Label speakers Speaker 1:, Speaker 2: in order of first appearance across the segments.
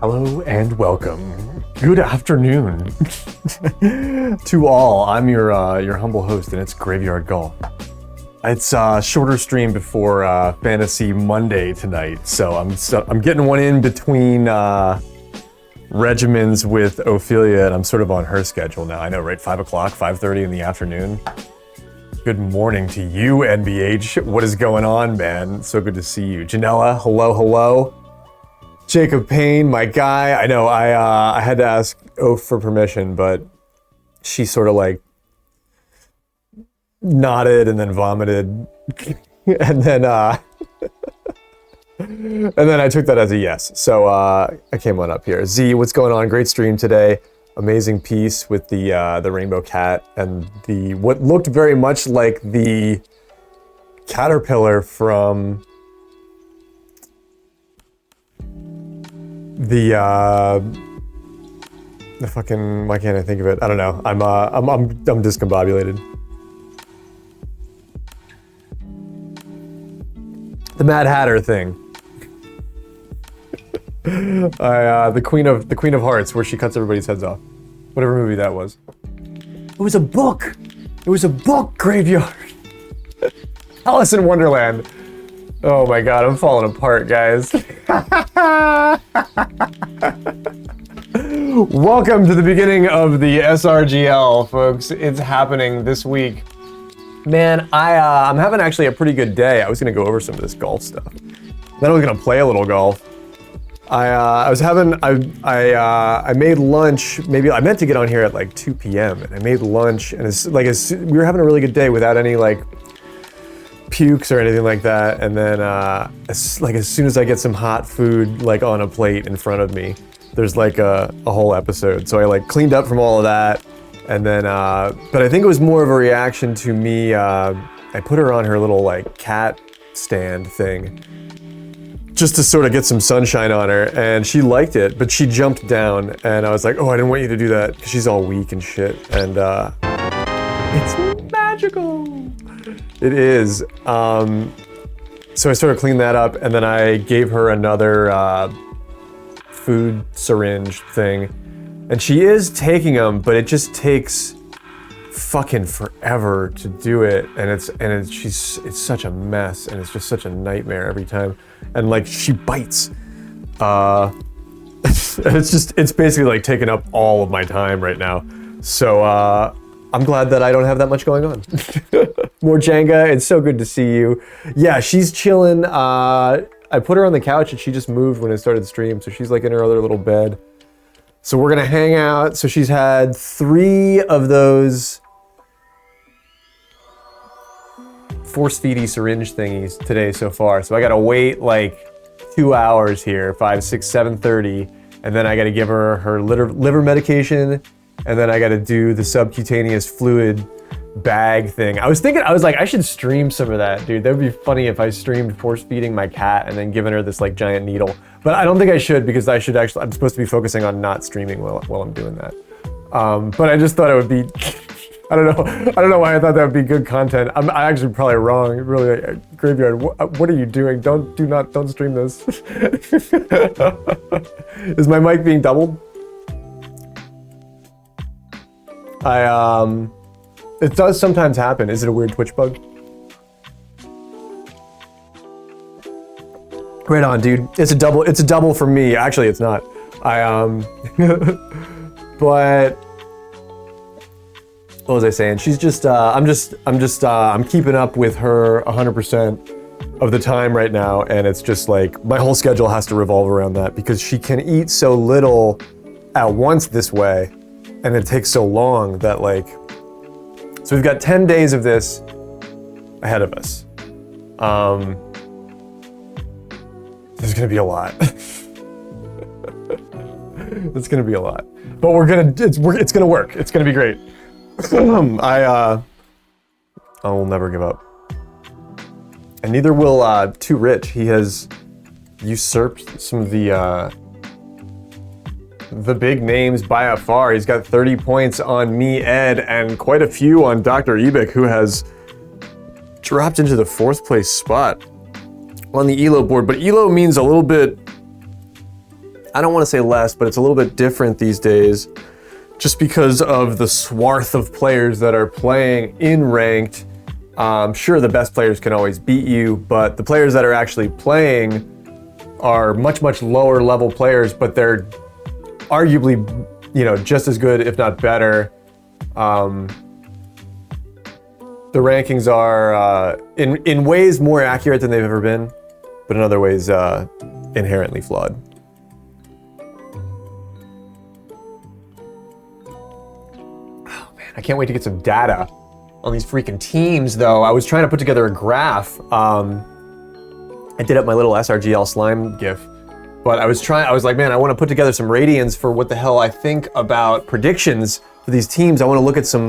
Speaker 1: Hello and welcome. Good afternoon to all. I'm your humble host, and it's Graveyard Golf. It's a shorter stream before Fantasy Monday tonight, so I'm getting one in between regimens with Ophelia, and I'm sort of on her schedule now. I know, right? 5 o'clock, 5:30 in the afternoon. Good morning to you, NBH. What is going on, man? So good to see you. Janella, hello. Jacob Payne, my guy. I know, I had to ask Oph for permission, but she sort of like nodded and then vomited. and then I took that as a yes. So I came on up here. Z, what's going on? Great stream today. Amazing piece with the rainbow cat and the what looked very much like the caterpillar from the fucking, why can't I think of it? I don't know. I'm discombobulated. The Mad Hatter thing. The Queen of Hearts, where she cuts everybody's heads off. Whatever movie that was. It was a book. It was a book, Graveyard. Alice in Wonderland. Oh my god, I'm falling apart, guys. Welcome to the beginning of the SRGL, folks. It's happening this week. Man, I'm having actually a pretty good day. I was gonna go over some of this golf stuff. Then I was gonna play a little golf. I made lunch. Maybe I meant to get on here at like 2 p.m. and I made lunch, and we were having a really good day without any like pukes or anything like that. And then as soon as I get some hot food like on a plate in front of me, there's like a whole episode. So I like cleaned up from all of that, and then but I think it was more of a reaction to me. I put her on her little like cat stand thing, just to sort of get some sunshine on her, and she liked it, but she jumped down, and I was like, oh, I didn't want you to do that, because she's all weak and shit, and it's magical. It is. So I sort of cleaned that up, and then I gave her another food syringe thing, and she is taking them, but it just takes fucking forever to do it, and it's such a mess, and it's just such a nightmare every time. And like she bites, it's basically like taking up all of my time right now. So I'm glad that I don't have that much going on. More Jenga, it's so good to see you. Yeah, she's chilling. I put her on the couch and she just moved when I started the stream, so she's like in her other little bed. So we're gonna hang out. So she's had 3 of those force feedy syringe thingies today so far. So I gotta wait like 2 hours here, 5, 6, 7:30, and then I gotta give her her liver medication, and then I gotta do the subcutaneous fluid bag thing. I was like, I should stream some of that, dude. That would be funny if I streamed force feeding my cat and then giving her this like giant needle. But I don't think I should, because I'm supposed to be focusing on not streaming while I'm doing that. But I just thought it would be, I don't know why I thought that would be good content. I actually probably wrong. Really, Graveyard. What are you doing? Don't stream this. Is my mic being doubled? It does sometimes happen. Is it a weird Twitch bug? Right on, dude. It's a double for me. Actually, it's not. But what was I saying? She's just, I'm keeping up with her 100% of the time right now, and it's just like, my whole schedule has to revolve around that, because she can eat so little at once this way, and it takes so long that like, so we've got 10 days of this ahead of us. There's gonna be a lot. It's gonna be a lot, but it's gonna work. It's gonna be great. I will never give up. And neither will Too Rich. He has usurped some of the big names by a far. He's got 30 points on me, Ed, and quite a few on Dr. Ebik, who has dropped into the 4th place spot on the ELO board. But ELO means a little bit, I don't want to say less, but it's a little bit different these days just because of the swath of players that are playing in ranked. Sure, the best players can always beat you, but the players that are actually playing are much, much lower level players, but they're arguably, just as good, if not better. The rankings are, in ways, more accurate than they've ever been, but in other ways, inherently flawed. Oh man, I can't wait to get some data on these freaking teams, though. I was trying to put together a graph. I did up my little SRGL slime GIF, but I was like, man, I want to put together some radians for what the hell I think about predictions for these teams. I want to look at some,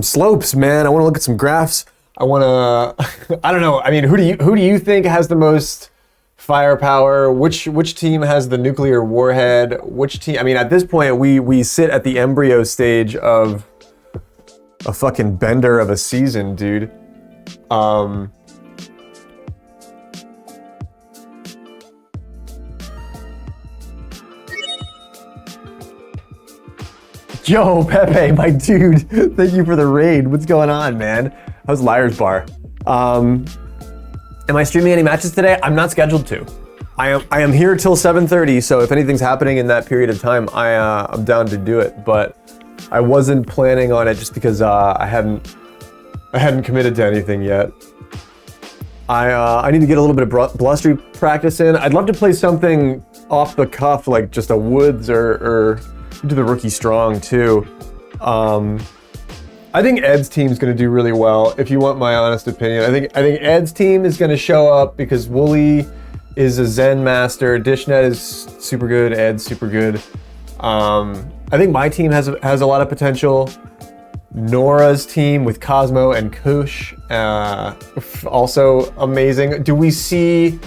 Speaker 1: slopes, man. I want to look at some graphs. I want to, I don't know. I mean, who do you think has the most firepower? Which team has the nuclear warhead? Which team? I mean, at this point, we sit at the embryo stage of a fucking bender of a season, dude. Yo, Pepe, my dude, thank you for the raid. What's going on, man? How's Liar's Bar? Am I streaming any matches today? I'm not scheduled to. I am here till 7:30, so if anything's happening in that period of time, I'm down to do it. But I wasn't planning on it just because I hadn't committed to anything yet. I need to get a little bit of blustery practice in. I'd love to play something off the cuff, like just a Woods or do the rookie strong too. I think Ed's team's going to do really well. If you want my honest opinion, I think Ed's team is going to show up because Wooly is a Zen master. Dishnet is super good. Ed's super good. I think my team has a lot of potential. Nora's team with Cosmo and Kush, also amazing. Do we see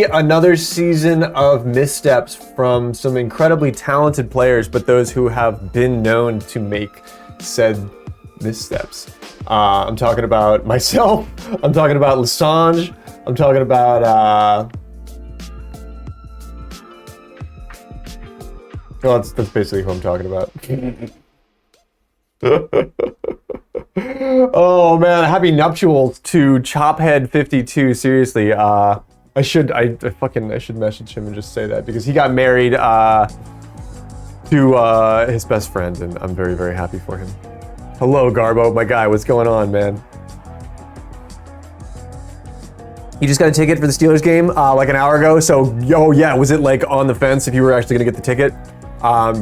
Speaker 1: another season of missteps from some incredibly talented players, but those who have been known to make said missteps? I'm talking about myself. I'm talking about Lasange. I'm talking about. Well, that's basically who I'm talking about. Oh man, happy nuptials to Chophead52. Seriously, I should message him and just say that because he got married to his best friend, and I'm very, very happy for him. Hello, Garbo, my guy. What's going on, man? You just got a ticket for the Steelers game like an hour ago. So, yeah, was it like on the fence if you were actually gonna get the ticket?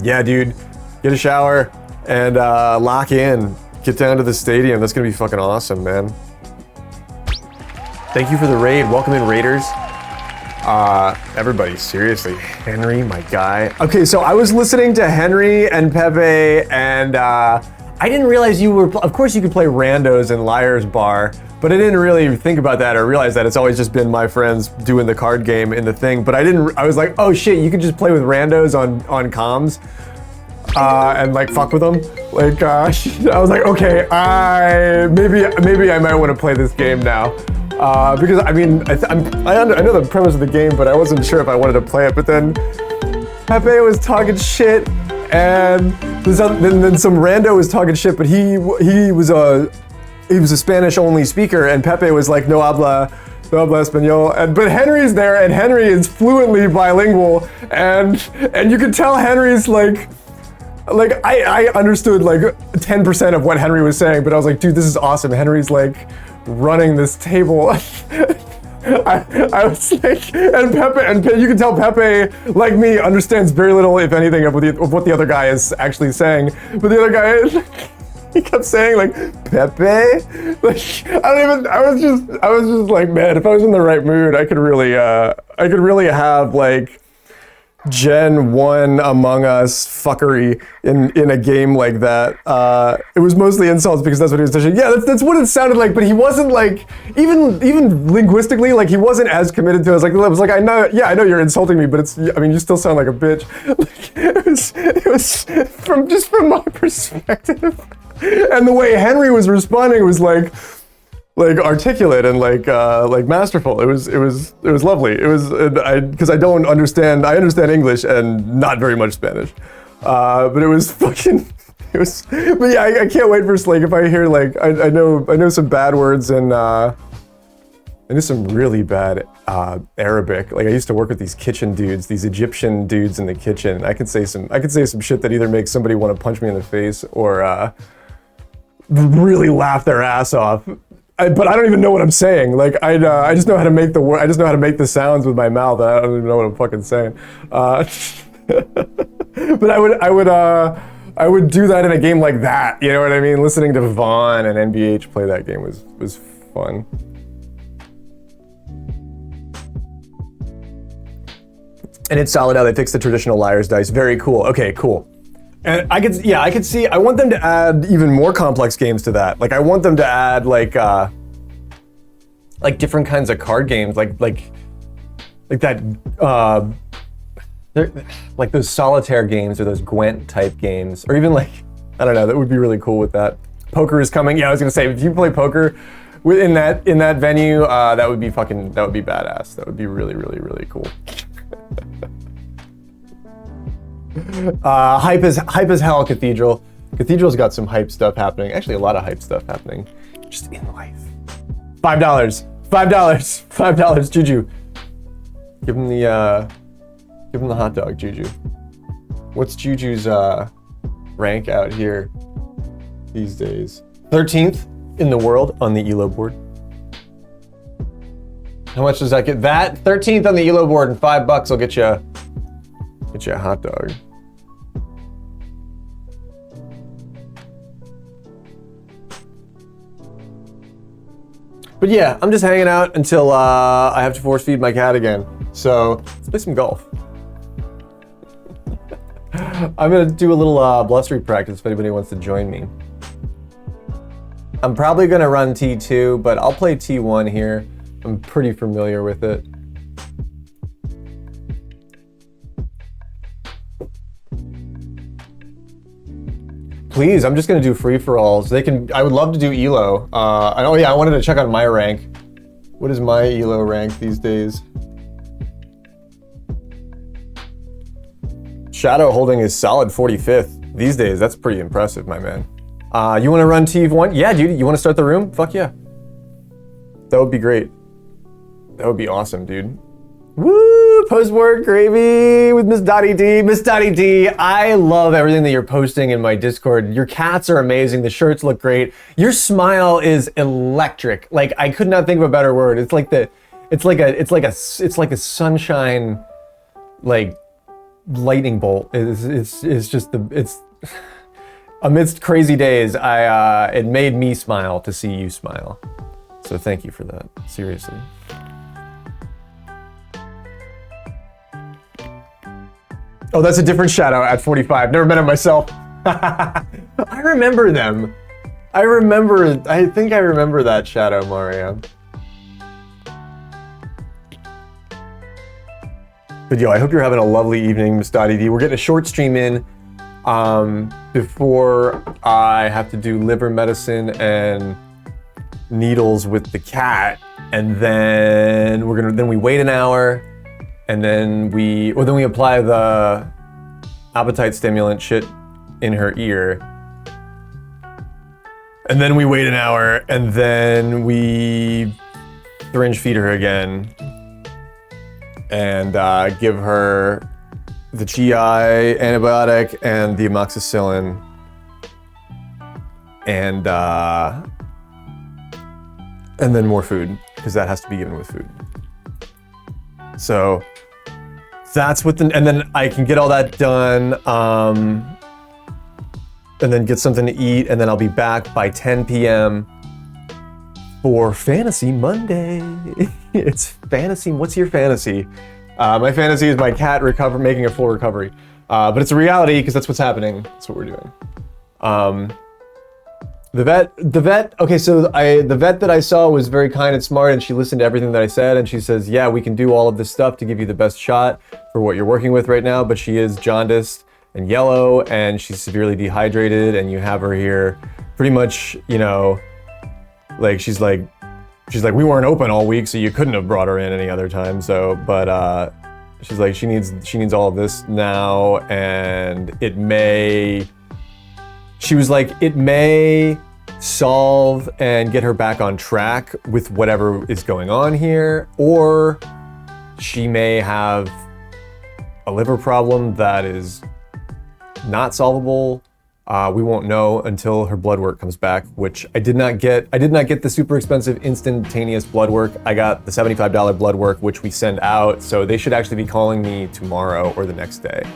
Speaker 1: Yeah, dude, get a shower and lock in. Get down to the stadium. That's gonna be fucking awesome, man. Thank you for the raid. Welcome in, Raiders. Everybody, seriously. Henry, my guy. Okay, so I was listening to Henry and Pepe, and I didn't realize you were, of course you could play randos in Liar's Bar, but I didn't really think about that or realize that. It's always just been my friends doing the card game in the thing, but I was like, oh shit, you could just play with randos on comms. And like fuck with them. Like, I was like, okay, maybe I might want to play this game now, because I mean, I know the premise of the game, but I wasn't sure if I wanted to play it. But then Pepe was talking shit, and then some rando was talking shit, but he was a Spanish only speaker, and Pepe was like, no habla español, but Henry's there, and Henry is fluently bilingual, and you could tell Henry's like I understood like 10% of what Henry was saying, but I was like, dude, this is awesome. Henry's like running this table. I was like, and you can tell Pepe, like me, understands very little, if anything, of what the other guy is actually saying. But the other guy, he kept saying like, Pepe? Like, I was just like, man, if I was in the right mood, I could really have like Gen 1 Among Us fuckery in a game like that. It was mostly insults because that's what he was saying. Yeah, that's what it sounded like, but he wasn't like, even linguistically, like he wasn't as committed to it. I was like, I know you're insulting me, but you still sound like a bitch. Like, it was from my perspective. And the way Henry was responding was like, like articulate and like masterful. It was lovely. It was because I don't understand. I understand English and not very much Spanish, but it was fucking. It was. But yeah, I can't wait for like if I hear like I know some bad words and I know some really bad Arabic. Like I used to work with these kitchen dudes, these Egyptian dudes in the kitchen. I could say some shit that either makes somebody want to punch me in the face or really laugh their ass off. But I don't even know what I'm saying. Like I just know how to make the word. I just know how to make the sounds with my mouth. I don't even know what I'm fucking saying. But I would do that in a game like that. You know what I mean? Listening to Vaughn and NBH play that game was fun. And it's solid how they fixed the traditional liar's dice. Very cool. Okay, cool. And I could see, I want them to add even more complex games to that. Like I want them to add like different kinds of card games, like that, like those solitaire games or those Gwent type games, or even like, I don't know, that would be really cool with that. Poker is coming. Yeah, I was gonna say, if you play poker in that venue, that would be badass. That would be really, really, really cool. Hype as hell, Cathedral. Cathedral's got some hype stuff happening. Actually, a lot of hype stuff happening just in life. $5, Juju. Give him the hot dog, Juju. What's Juju's rank out here these days? 13th in the world on the ELO board. How much does that get? That 13th on the ELO board and $5 will get you a hot dog. But yeah, I'm just hanging out until I have to force feed my cat again. So let's play some golf. I'm gonna do a little blustery practice if anybody wants to join me. I'm probably gonna run T2, but I'll play T1 here. I'm pretty familiar with it. Please, I'm just gonna do free-for-alls. I would love to do ELO. I wanted to check out my rank. What is my ELO rank these days? Shadow holding is solid 45th these days. That's pretty impressive, my man. You wanna run T1? Yeah, dude, you wanna start the room? Fuck yeah. That would be great. That would be awesome, dude. Woo! Post-work gravy with Miss Dottie D. Miss Dottie D, I love everything that you're posting in my Discord. Your cats are amazing. The shirts look great. Your smile is electric. Like I could not think of a better word. It's like a sunshine, like lightning bolt. It's just amidst crazy days. It made me smile to see you smile. So thank you for that. Seriously. Oh, that's a different Shadow at 45. Never met him myself. I remember them. I think I remember that Shadow, Mario. But yo, I hope you're having a lovely evening, Miss Dottie D. We're getting a short stream in before I have to do liver medicine and needles with the cat, and then we wait an hour. And then we apply the appetite stimulant shit in her ear. And then we wait an hour, and then we syringe feed her again. And give her the GI antibiotic and the amoxicillin. And then more food, because that has to be given with food. So that's and then I can get all that done, and then get something to eat, and then I'll be back by 10 p.m. for Fantasy Monday. It's fantasy. What's your fantasy? My fantasy is my cat making a full recovery, but it's a reality because that's what's happening. That's what we're doing. The vet, okay, so the vet that I saw was very kind and smart, and she listened to everything that I said, and she says, yeah, we can do all of this stuff to give you the best shot for what you're working with right now, but she is jaundiced and yellow, and she's severely dehydrated, and you have her here pretty much, you know, like she's like she's like, we weren't open all week, so you couldn't have brought her in any other time. So, but she's like, she needs all of this now, and it may. She was like, it may solve and get her back on track with whatever is going on here, or she may have a liver problem that is not solvable. We won't know until her blood work comes back, which I did not get. I did not get the super expensive instantaneous blood work. I got the $75 blood work, which we send out. So they should actually be calling me tomorrow or the next day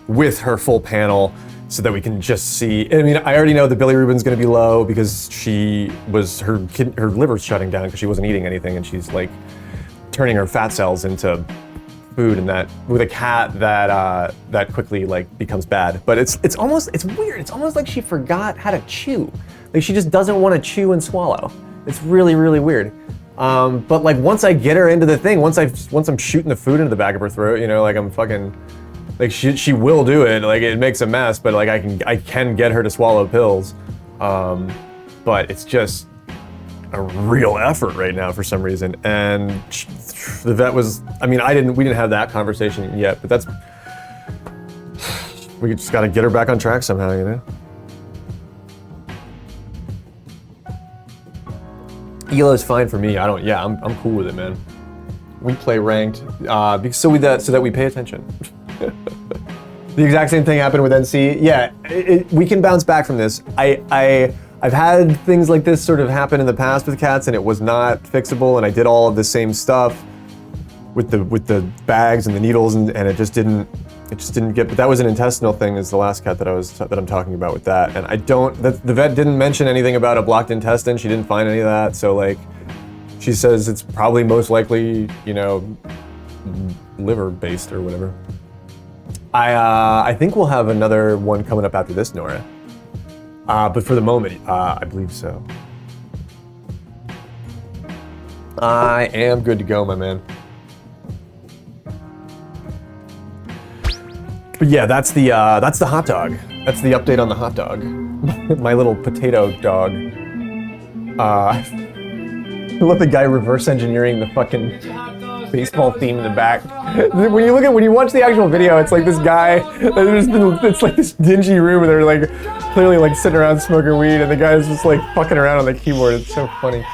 Speaker 1: with her full panel so that we can just see. I mean, I already know the bilirubin's gonna be low because her liver's shutting down because she wasn't eating anything, and she's like turning her fat cells into food, and that with a cat that quickly like becomes bad. But it's weird. It's almost like she forgot how to chew. Like she just doesn't want to chew and swallow. It's really, really weird. But like once I get her into the thing, once I'm shooting the food into the back of her throat, you know, like I'm fucking, like she will do it. Like it makes a mess, but like I can get her to swallow pills. But it's just a real effort right now for some reason. And the vet was, I mean, we didn't have that conversation yet, but we just got to get her back on track somehow, you know? Elo's fine for me. I'm cool with it, man. We play ranked so that we pay attention. The exact same thing happened with NC. Yeah, we can bounce back from this. I've had things like this sort of happen in the past with cats, and it was not fixable, and I did all of the same stuff with the bags and the needles, and it just didn't get. But that was an intestinal thing. Is the last cat that I'm talking about with that, and the vet didn't mention anything about a blocked intestine. She didn't find any of that. So like, she says it's probably most likely, you know, liver based or whatever. I think we'll have another one coming up after this, Nora. But for the moment, I believe so. I am good to go, my man. But yeah, that's the hot dog. That's the update on the hot dog. My little potato dog. I love the guy reverse engineering the fucking baseball theme in the back. When you watch the actual video, it's like this guy. It's like this dingy room, and they're like clearly like sitting around smoking weed, and the guy's just like fucking around on the keyboard. It's so funny.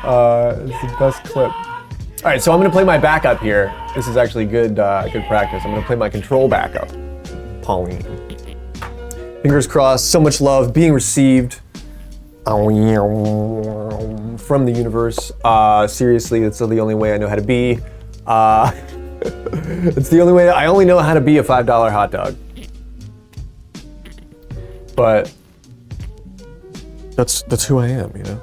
Speaker 1: It's the best clip. All right, so I'm gonna play my backup here. This is actually good practice. I'm gonna play my control backup. Pauline. Fingers crossed. So much love being received from the universe. Seriously, that's the only way I know how to be. It's the only way. I only know how to be a $5 hot dog. But that's who I am, you know.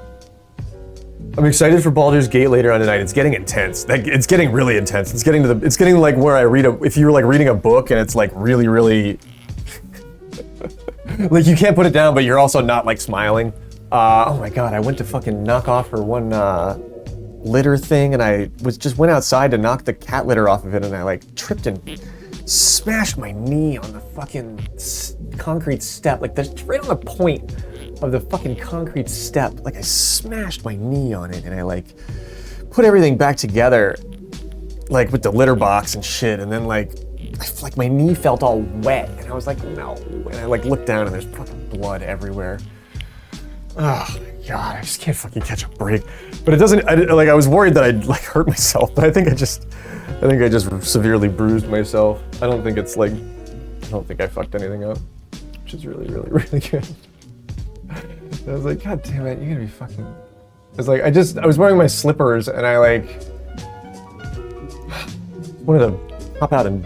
Speaker 1: I'm excited for Baldur's Gate later on tonight. It's getting intense. Like it's getting really intense. It's getting like where I read if you were like reading a book and it's like really, really like you can't put it down, but you're also not like smiling. Oh my god, I went to fucking knock off her one litter thing, and I went outside to knock the cat litter off of it, and I like tripped and smashed my knee on the fucking concrete step, like that's right on the point of the fucking concrete step. Like I smashed my knee on it, and I like put everything back together, like with the litter box and shit, and then like my knee felt all wet, and I was like, no, and I like looked down, and there's fucking blood everywhere. Oh my god, I just can't fucking catch a break. But it doesn't. I was worried that I'd like hurt myself, but I think I just severely bruised myself. I don't think I fucked anything up, which is really, really, really good. I was like, god damn it, you're gonna be fucking. I was like, I was wearing my slippers, and I like wanted to hop out and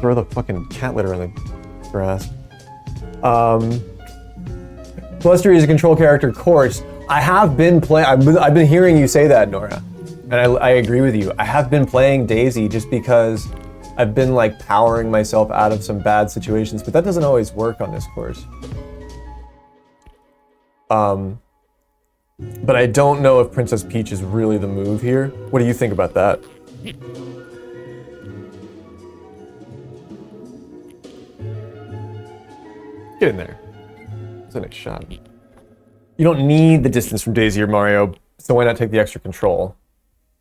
Speaker 1: throw the fucking cat litter in the grass. Blustery is a control character course. I have been playing. I've been hearing you say that, Nora, and I agree with you. I have been playing Daisy just because I've been like powering myself out of some bad situations, but that doesn't always work on this course. But I don't know if Princess Peach is really the move here. What do you think about that? Get in there. That's a nice shot. You don't need the distance from Daisy or Mario, so why not take the extra control?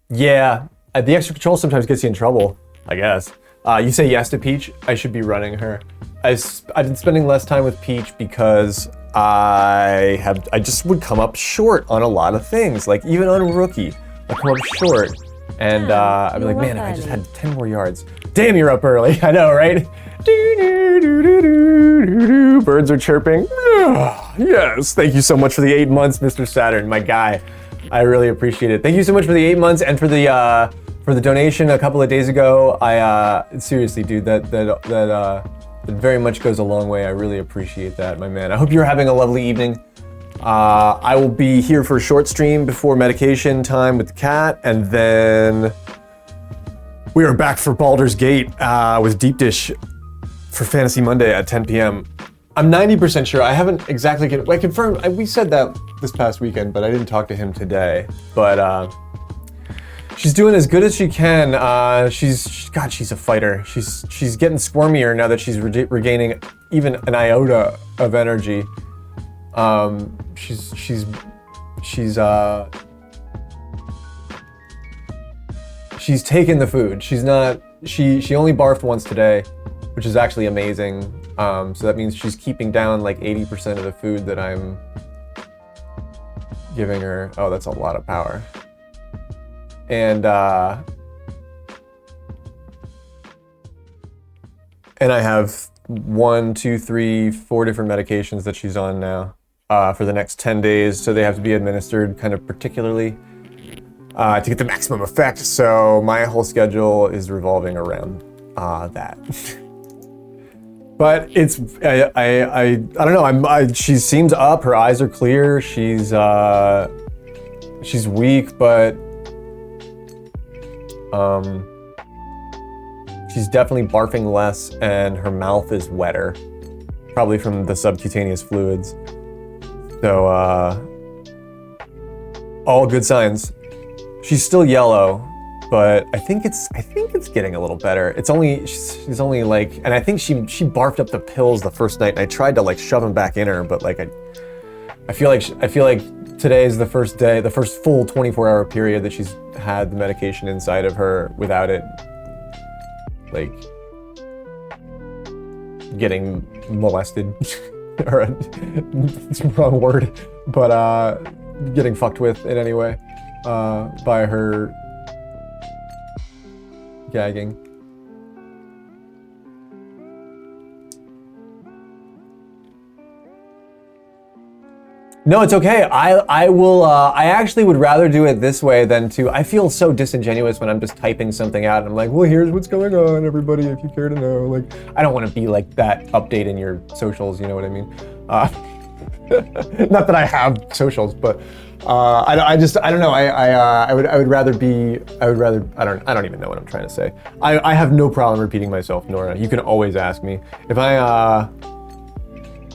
Speaker 1: Yeah, the extra control sometimes gets you in trouble, I guess. You say yes to Peach, I should be running her. I've been spending less time with Peach because I just would come up short on a lot of things, like even on Rookie, I'd come up short. And I'd be like, man, if I just had 10 more yards. Damn, you're up early. I know, right? Birds are chirping. Yes, thank you so much for the 8 months, Mr. Saturn, my guy. I really appreciate it. Thank you so much for the 8 months and for the donation a couple of days ago. Seriously, dude, that very much goes a long way. I really appreciate that, my man. I hope you're having a lovely evening. I will be here for a short stream before medication time with the cat, and then we are back for Baldur's Gate with Deep Dish for Fantasy Monday at 10 p.m. I'm 90% sure. I haven't exactly I confirmed. We said that this past weekend, but I didn't talk to him today. But she's doing as good as she can. She's a fighter. She's getting squirmier now that she's regaining even an iota of energy. She's taken the food. She only barfed once today, which is actually amazing. So that means she's keeping down like 80% of the food that I'm giving her. Oh, that's a lot of power. And I have 1, 2, 3, 4 different medications that she's on now for the next 10 days. So they have to be administered kind of particularly to get the maximum effect. So my whole schedule is revolving around that. But it's, I don't know, she seems up, her eyes are clear, she's weak, but she's definitely barfing less and her mouth is wetter, probably from the subcutaneous fluids. So, all good signs. She's still yellow, but I think it's getting a little better. She's only like, and I think she barfed up the pills the first night, and I tried to like shove them back in her, but like I feel like today is the first day, the first full 24-hour period that she's had the medication inside of her without it like getting molested, or it's the wrong word, but getting fucked with in any way by her gagging. No, it's okay. I will. I actually would rather do it this way than to. I feel so disingenuous when I'm just typing something out and I'm like, well, here's what's going on, everybody, if you care to know. Like, I don't want to be like that update in your socials. You know what I mean? Not that I have socials, but I don't know. I would rather be. I don't even know what I'm trying to say. I have no problem repeating myself, Nora. You can always ask me if I.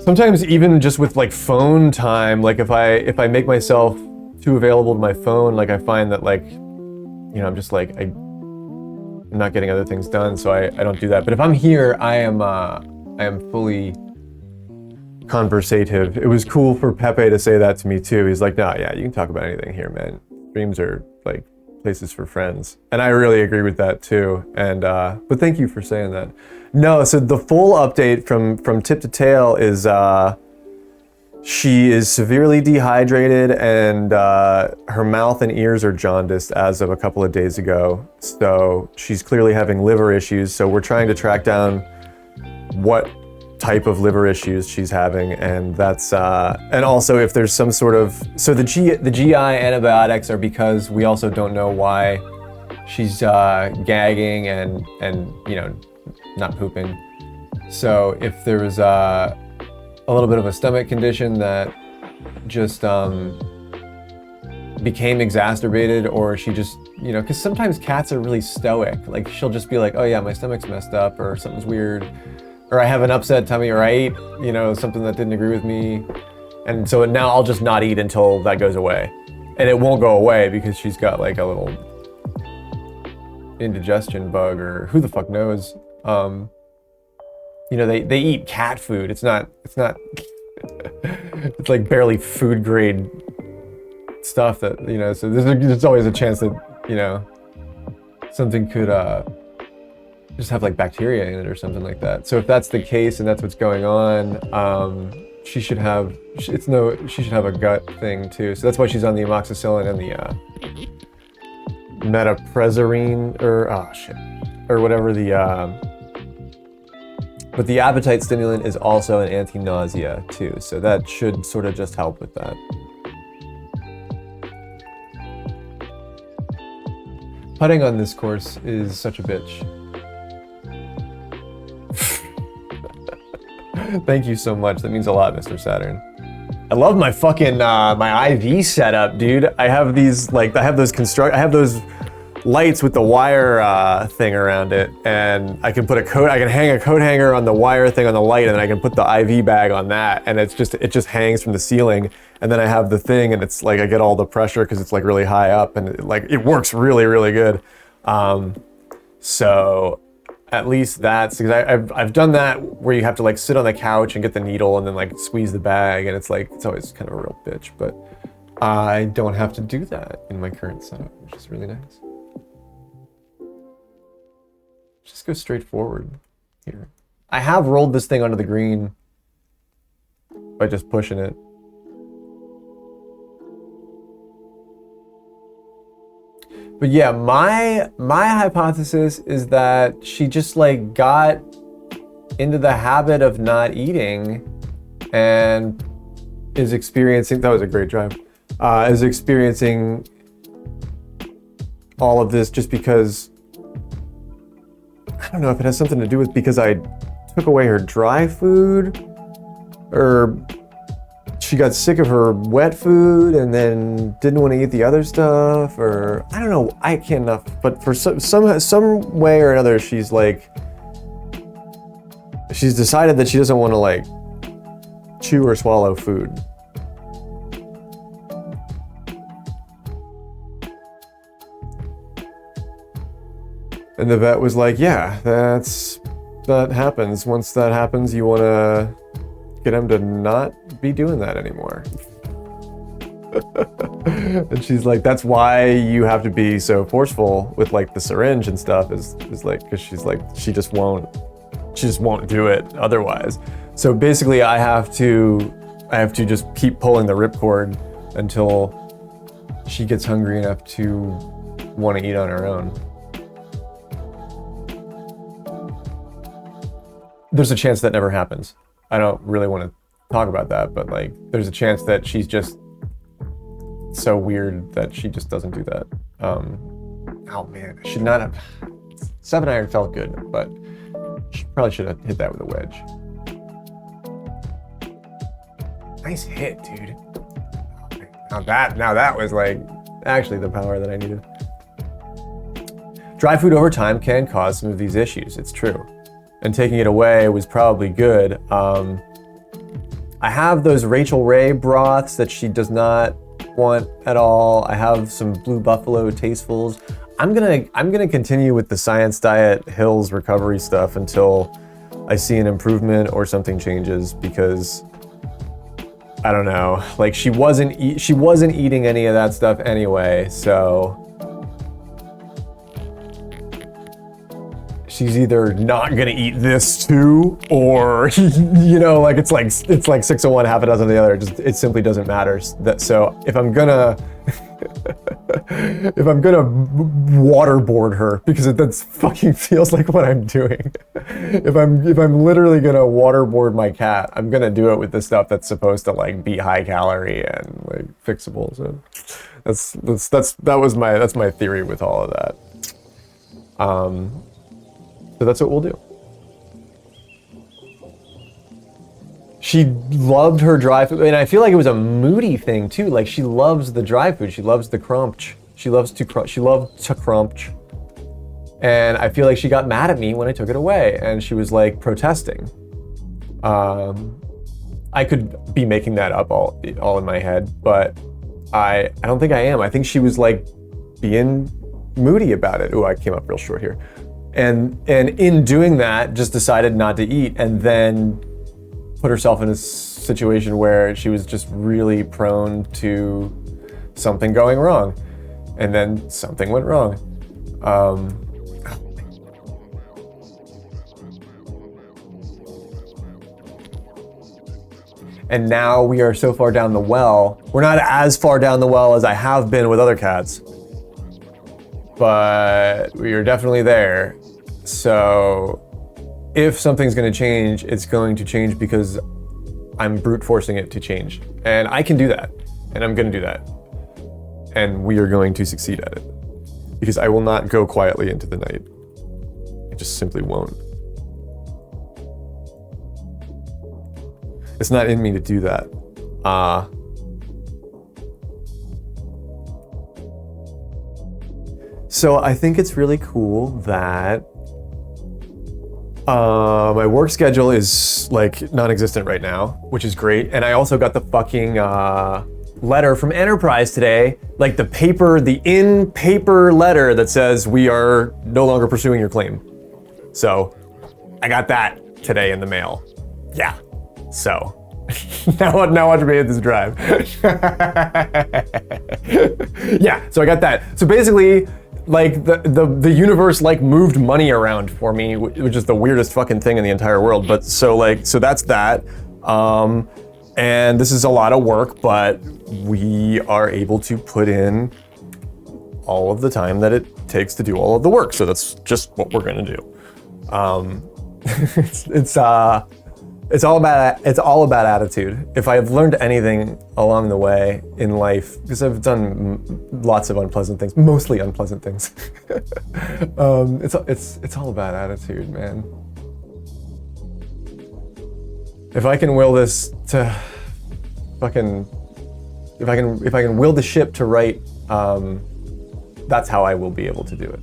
Speaker 1: Sometimes even just with like phone time, like if I make myself too available to my phone, like I find that like, you know, I'm just like I'm not getting other things done, so I don't do that. But if I'm here, I am fully conversative. It was cool for Pepe to say that to me too. He's like, no, yeah, you can talk about anything here, man. Streams are like places for friends, and I really agree with that too. And but thank you for saying that. No, so the full update from tip to tail is she is severely dehydrated and her mouth and ears are jaundiced as of a couple of days ago. So she's clearly having liver issues. So we're trying to track down what type of liver issues she's having, and that's and also if there's some sort of, so the GI antibiotics are because we also don't know why she's gagging and you know, not pooping. So if there's a little bit of a stomach condition that just became exacerbated, or she just, you know, because sometimes cats are really stoic. Like she'll just be like, oh yeah, my stomach's messed up, or something's weird, or I have an upset tummy, or I ate, you know, something that didn't agree with me. And so now I'll just not eat until that goes away. And it won't go away because she's got like a little indigestion bug, or who the fuck knows. You know, they eat cat food. It's not it's like barely food grade stuff that, you know, so there's always a chance that you know, something could just have like bacteria in it or something like that. So if that's the case and that's what's going on, she should have a gut thing too. So that's why she's on the amoxicillin and the metaprezorine or whatever but the appetite stimulant is also an anti-nausea too. So that should sort of just help with that. Putting on this course is such a bitch. Thank you so much. That means a lot, Mr. Saturn. I love my fucking my IV setup, dude. I have these I have those lights with the wire thing around it, and I can hang a coat hanger on the wire thing on the light, and then I can put the IV bag on that, and it just hangs from the ceiling. And then I have the thing, and it's like I get all the pressure because it's like really high up, and it works really, really good. So at least that's because I've done that where you have to like sit on the couch and get the needle and then like squeeze the bag, and it's always kind of a real bitch. But I don't have to do that in my current setup, which is really nice. Just go straight forward here. I have rolled this thing onto the green by just pushing it. But yeah, my hypothesis is that she just like got into the habit of not eating and is experiencing, that was a great drive, is experiencing all of this just because, I don't know if it has something to do with because I took away her dry food, or she got sick of her wet food and then didn't want to eat the other stuff, or I don't know, I can't enough, but for some way or another, she's decided that she doesn't want to like chew or swallow food. And the vet was like, yeah, that happens. Once that happens, you want to get him to not be doing that anymore. And she's like, that's why you have to be so forceful with like the syringe and stuff is like, because she's like, she just won't do it otherwise. So basically I have to just keep pulling the ripcord until she gets hungry enough to want to eat on her own. There's a chance that never happens. I don't really want to talk about that, but like, there's a chance that she's just so weird that she just doesn't do that. Oh man, I should not have. 7-iron felt good, but she probably should have hit that with a wedge. Nice hit, dude. Now that was like actually the power that I needed. Dry food over time can cause some of these issues. It's true. And taking it away was probably good. I have those Rachel Ray broths that she does not want at all. I have some Blue Buffalo Tastefuls. I'm gonna continue with the Science Diet Hills recovery stuff until I see an improvement or something changes, because I don't know. Like she wasn't eating any of that stuff anyway, so she's either not gonna eat this too, or you know, like it's like 6 of one, half a dozen of the other. It simply doesn't matter. So if I'm gonna waterboard her, because that fucking feels like what I'm doing. If I'm literally gonna waterboard my cat, I'm gonna do it with the stuff that's supposed to like be high calorie and like fixable. So that's my theory with all of that. So that's what we'll do. She loved her dry food, and I feel like it was a moody thing too. Like she loves the dry food. She loves the crunch. She loved to crunch. And I feel like she got mad at me when I took it away, and she was like protesting. I could be making that up all in my head, but I don't think I am. I think she was like being moody about it. Ooh, I came up real short here. And in doing that, just decided not to eat, and then put herself in a situation where she was just really prone to something going wrong. and then something went wrong. And now we are so far down the well. We're not as far down the well as I have been with other cats, but we are definitely there. So if something's gonna change, it's going to change because I'm brute forcing it to change. And I can do that, and I'm gonna do that. And we are going to succeed at it. Because I will not go quietly into the night. I just simply won't. It's not in me to do that. So I think it's really cool that my work schedule is like non-existent right now, which is great. And I also got the fucking letter from Enterprise today, like the in-paper letter that says we are no longer pursuing your claim. So I got that today in the mail. Yeah. So now watch me hit this drive. Yeah, so I got that. So basically, like the universe like moved money around for me, which is the weirdest fucking thing in the entire world. But so that's that. And this is a lot of work, but we are able to put in all of the time that it takes to do all of the work. So that's just what we're gonna do. It's all about attitude. If I've learned anything along the way in life, because I've done lots of unpleasant things, mostly unpleasant things. It's all about attitude, man. If I can will this to fucking, if I can will the ship to right, that's how I will be able to do it.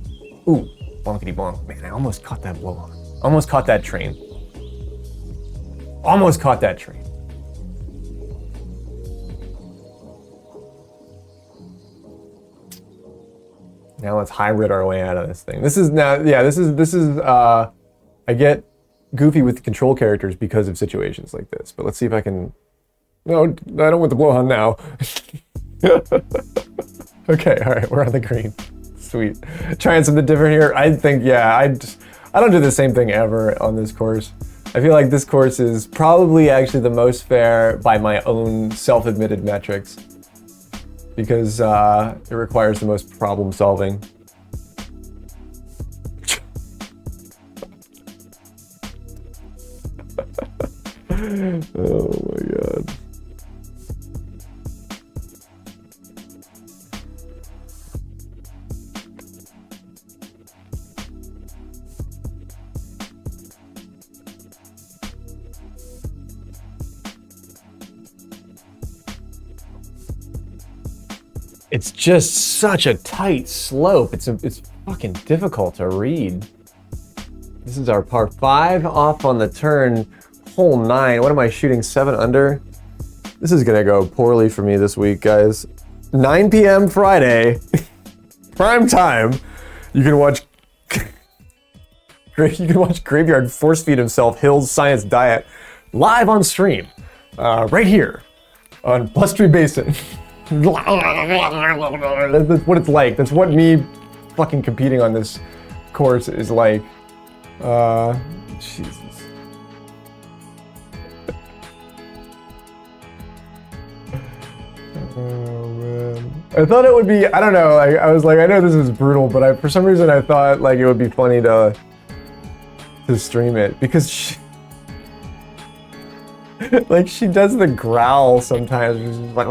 Speaker 1: Ooh, bonkety bonk. Man, I almost caught that blow on. Almost caught that train. Almost caught that train. Now let's hybrid our way out of this thing. This is I get goofy with the control characters because of situations like this, but let's see if I can, no, I don't want the blowhorn now. Okay, all right, we're on the green. Sweet. Trying something different here. I think, yeah, I don't do the same thing ever on this course. I feel like this course is probably actually the most fair by my own self-admitted metrics because it requires the most problem solving. Oh my God. It's just such a tight slope. It's fucking difficult to read. This is our par 5 off on the turn, hole 9. What am I shooting, 7 under? This is gonna go poorly for me this week, guys. 9 p.m. Friday, prime time. You can watch Graveyard force feed himself Hill's Science Diet live on stream, right here on Blustery Basin. That's what it's like. That's what me fucking competing on this course is like. Jesus. Oh man. I thought it would be, I don't know, I was like, I know this is brutal, but for some reason I thought like it would be funny to stream it because she does the growl sometimes. She's just like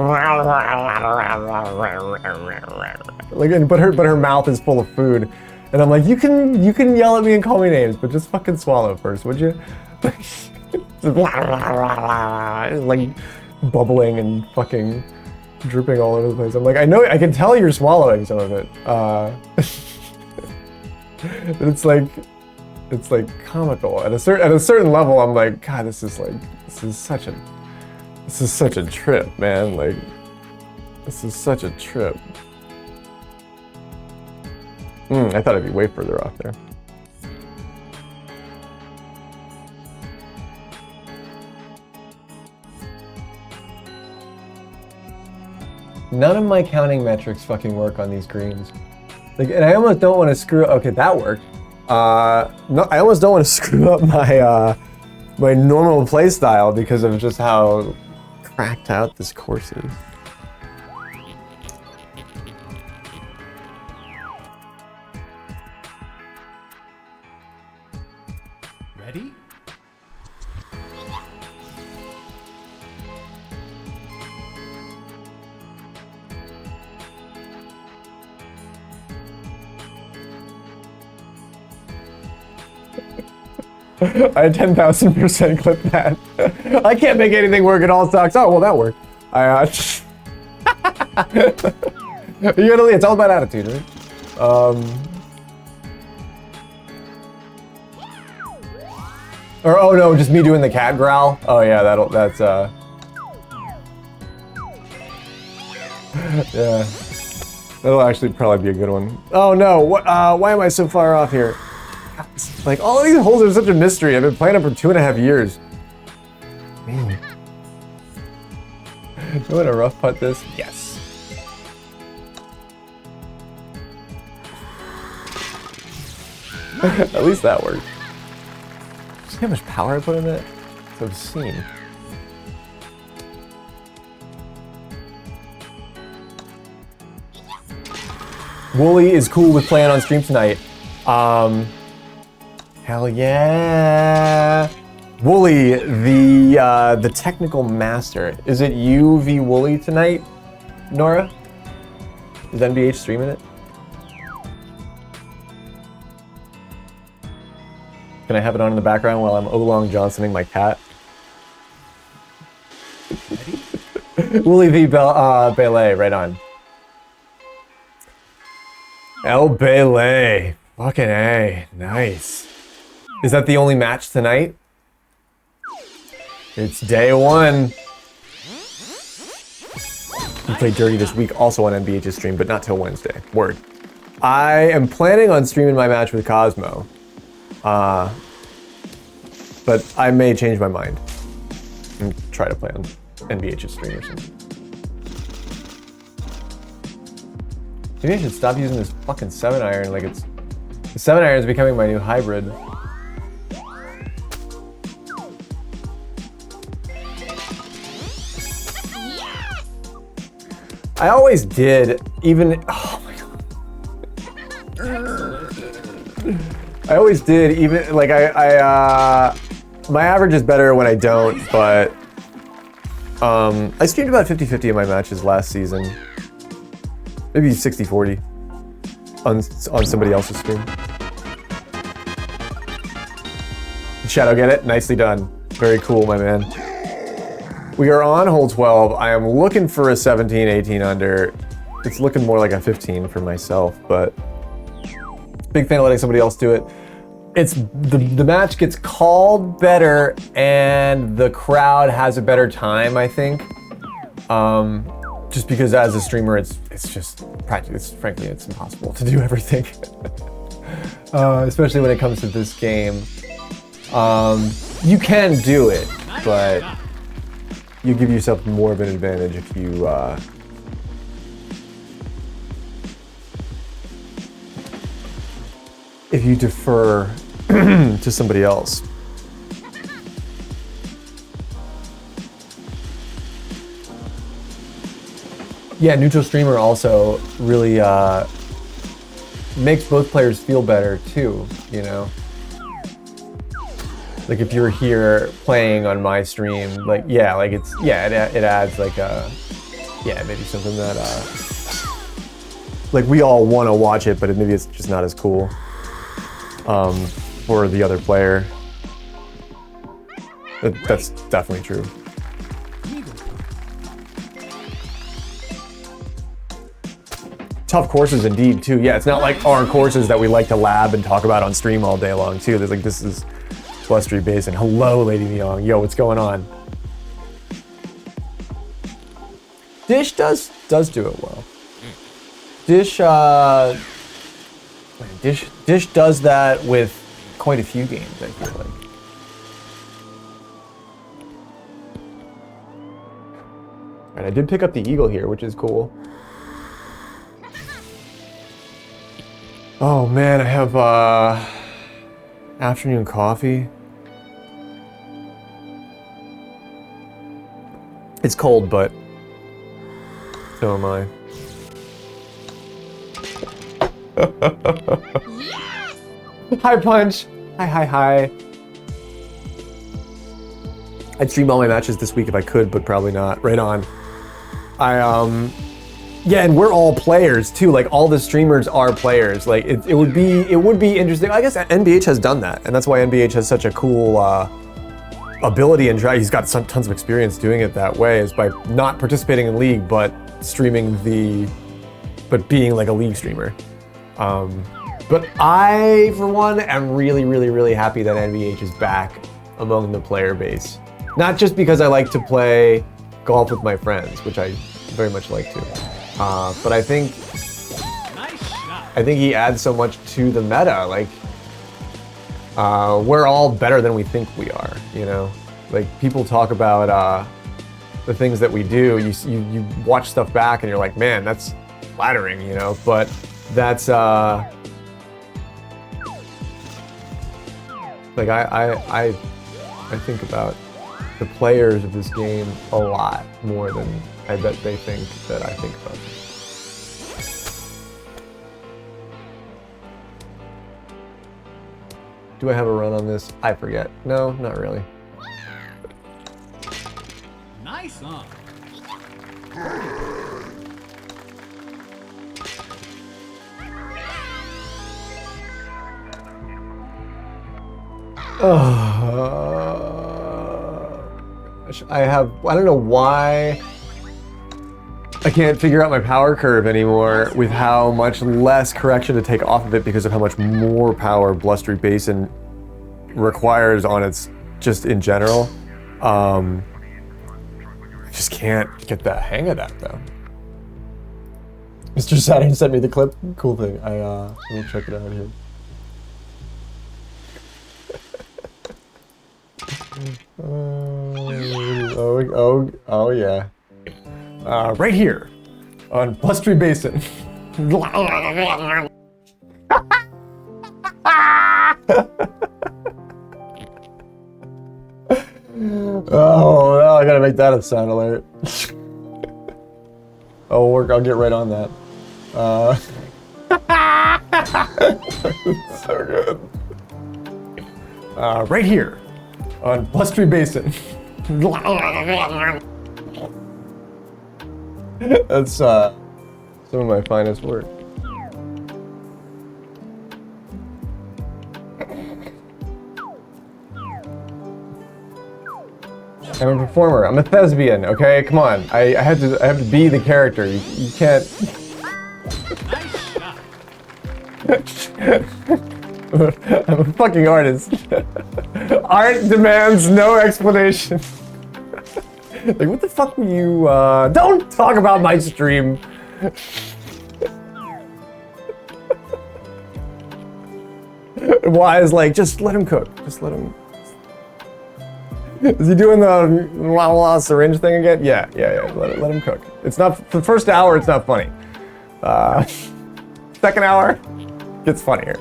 Speaker 1: but her mouth is full of food, and I'm like, you can yell at me and call me names, but just fucking swallow first, would you? Like bubbling and fucking dripping all over the place. I'm like, I know, I can tell you're swallowing some of it. But it's like comical at a certain level. I'm like, God, this is such a trip, man. Like, this is such a trip. I thought I'd be way further off there. None of my counting metrics fucking work on these greens. Like, and I almost don't want to screw up. Okay, that worked. No, I almost don't want to screw up my my normal play style because of just how cracked out this course is.
Speaker 2: Ready?
Speaker 1: I 10,000% clip that. I can't make anything work at all stocks. Oh, well, that worked. You gotta, it's all about attitude, right? Or, oh no, just me doing the cat growl. Oh yeah, that's yeah. That'll actually probably be a good one. Oh no, what, why am I so far off here? Like, all of these holes are such a mystery. I've been playing them for 2.5 years. Man. Do you want to rough putt this? Yes. At least that worked. See how much power I put in that? It's obscene. Wooly is cool with playing on stream tonight. Hell yeah. Wooly, the technical master. Is it you v Wooly tonight, Nora? Is NBH streaming it? Can I have it on in the background while I'm Oolong Johnsoning my cat? Wooly v Belay, right on. El Belay. Fucking A. Nice. Is that the only match tonight? It's day one. We played Dirty this week, also on NBH's stream, but not till Wednesday. Word. I am planning on streaming my match with Cosmo. But I may change my mind and try to play on NBH's stream or something. Maybe I should stop using this fucking 7-iron like it's... The 7-iron is becoming my new hybrid. I always did, even... Oh my god. I always did, even, like, my average is better when I don't, but... I streamed about 50-50 in my matches last season. Maybe 60-40 on somebody else's stream. Did Shadow get it? Nicely done. Very cool, my man. We are on hole 12. I am looking for a 17, 18 under. It's looking more like a 15 for myself, but big fan of letting somebody else do it. It's the match gets called better and the crowd has a better time, I think. Just because as a streamer, it's just practice. Frankly, it's impossible to do everything, especially when it comes to this game. You can do it, but you give yourself more of an advantage if you defer to somebody else. Yeah, neutral streamer also really makes both players feel better too, you know? Like if you're here playing on my stream, like, yeah, like it adds like a, yeah, maybe something that, like we all want to watch it, but maybe it's just not as cool for the other player. That's definitely true. Tough courses indeed too. Yeah, it's not like our courses that we like to lab and talk about on stream all day long too. There's like, this is Blustery Basin. Hello, Lady Myong. Yo, what's going on? Dish does do it well. Dish does that with quite a few games, I feel like. All right, I did pick up the eagle here, which is cool. Oh man, I have afternoon coffee. It's cold, but so am I. Hi, Punch. Hi. I'd stream all my matches this week if I could, but probably not. Right on. Yeah, and we're all players too. Like all the streamers are players. Like it would be interesting. I guess NBH has done that, and that's why NBH has such a cool ability and drive. He's got tons of experience doing it that way, is by not participating in League, but being like a League streamer. But I, for one, am really happy that NBH is back among the player base. Not just because I like to play golf with my friends, which I very much like to, but I think he adds so much to the meta. Like, we're all better than we think we are, you know? Like, people talk about the things that we do. You watch stuff back and you're like, man, that's flattering, you know? But that's, like, I think about the players of this game a lot more than I bet they think that I think about them. Do I have a run on this? I forget. No, not really.
Speaker 2: Nice, huh?
Speaker 1: I don't know why I can't figure out my power curve anymore with how much less correction to take off of it because of how much more power Blustery Basin requires on its, just in general. I just can't get the hang of that though. Mr. Saturn sent me the clip. Cool thing. We'll check it out here. Oh yeah. Right here on Blustery Basin. Oh, now I gotta make that a sound alert. I'll get right on that. So good. Right here on Blustery Basin. That's some of my finest work. I'm a performer. I'm a thespian. Okay, come on. I have to be the character. You can't. I'm a fucking artist. Art demands no explanation. Like, what the fuck were you, don't talk about my stream. Wise, like, just let him cook. Just let him. Is he doing the la syringe thing again? Yeah. Let him cook. It's not, the first hour, it's not funny. Second hour, gets funnier.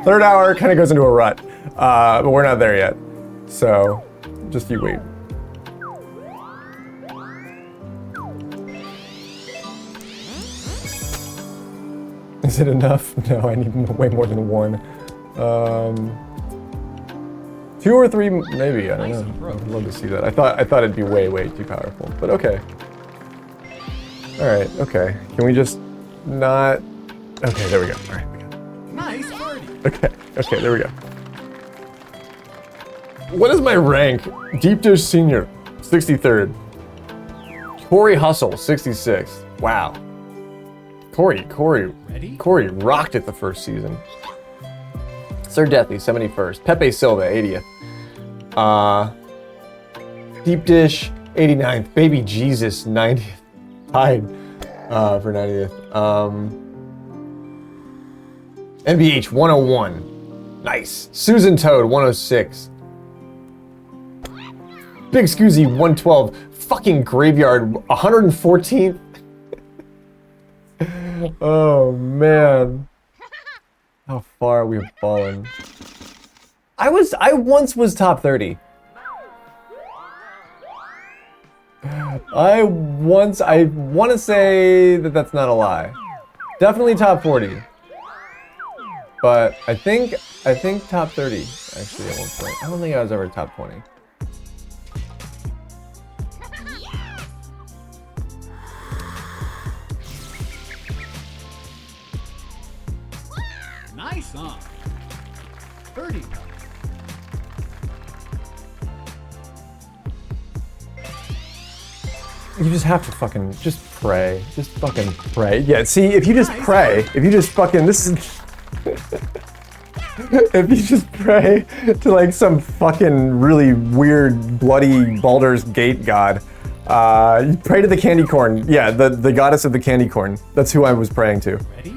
Speaker 1: Third hour kind of goes into a rut, but we're not there yet. So, just you wait. Is it enough? No, I need way more than one. 2 or 3, maybe. I don't know. I'd love to see that. I thought it'd be way too powerful, but okay. All right. Okay. Can we just not? Okay. There we go. All right. We got it.
Speaker 2: Nice party.
Speaker 1: Okay. There we go. What is my rank? Deep Dish Senior, 63rd. Corey Hustle, 66th. Wow. Corey rocked it the first season. Sir Deathy, 71st. Pepe Silva, 80th. Deep Dish, 89th. Baby Jesus, 90th. Tied for 90th. NBH, 101. Nice. Susan Toad, 106. Big Scoozy, 112. Fucking Graveyard, 114th. Oh man. How far we've fallen. I once was top 30. I want to say that that's not a lie. Definitely top 40. But I think top 30 actually at one point. I don't think I was ever top 20.
Speaker 2: Nice on. 30.
Speaker 1: You just have to fucking just pray. Just fucking pray. Yeah, see, if you just pray, if you just fucking this is if you just pray to like some fucking really weird bloody Baldur's Gate god, you pray to the candy corn. Yeah, the goddess of the candy corn. That's who I was praying to.
Speaker 2: Ready?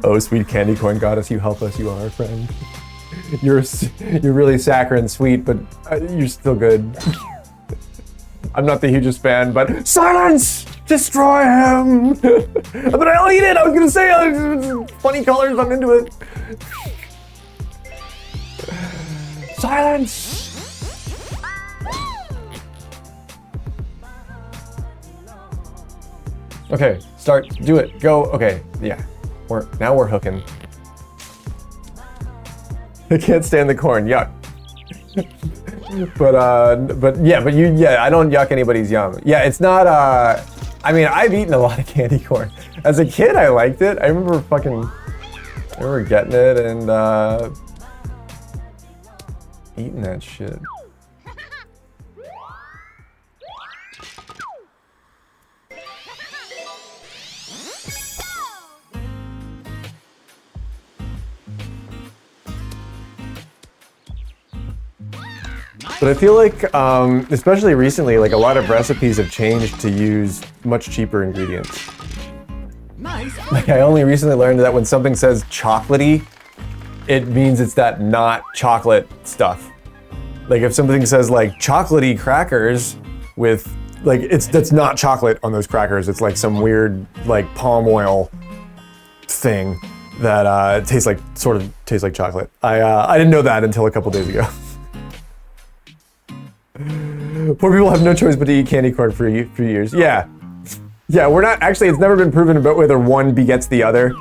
Speaker 1: Oh, sweet candy corn goddess, you help us, you are our friend. You're really saccharine sweet, but you're still good. I'm not the hugest fan, but silence! Destroy him! But I'll eat it! I was gonna say, funny colors, I'm into it. Silence! Okay, start, do it, go, okay, yeah. Now we're hooking. I can't stand the corn, yuck. But I don't yuck anybody's yum. Yeah, it's not, I mean, I've eaten a lot of candy corn. As a kid, I liked it. I remember getting it and, eating that shit. But I feel like, especially recently, like a lot of recipes have changed to use much cheaper ingredients.
Speaker 2: Nice.
Speaker 1: Like I only recently learned that when something says chocolatey, it means it's that not chocolate stuff. Like if something says like chocolatey crackers with, like that's not chocolate on those crackers. It's like some weird like palm oil thing that sort of tastes like chocolate. I didn't know that until a couple days ago. Poor people have no choice but to eat candy corn for years. Yeah. Yeah, we're not, actually, it's never been proven about whether one begets the other,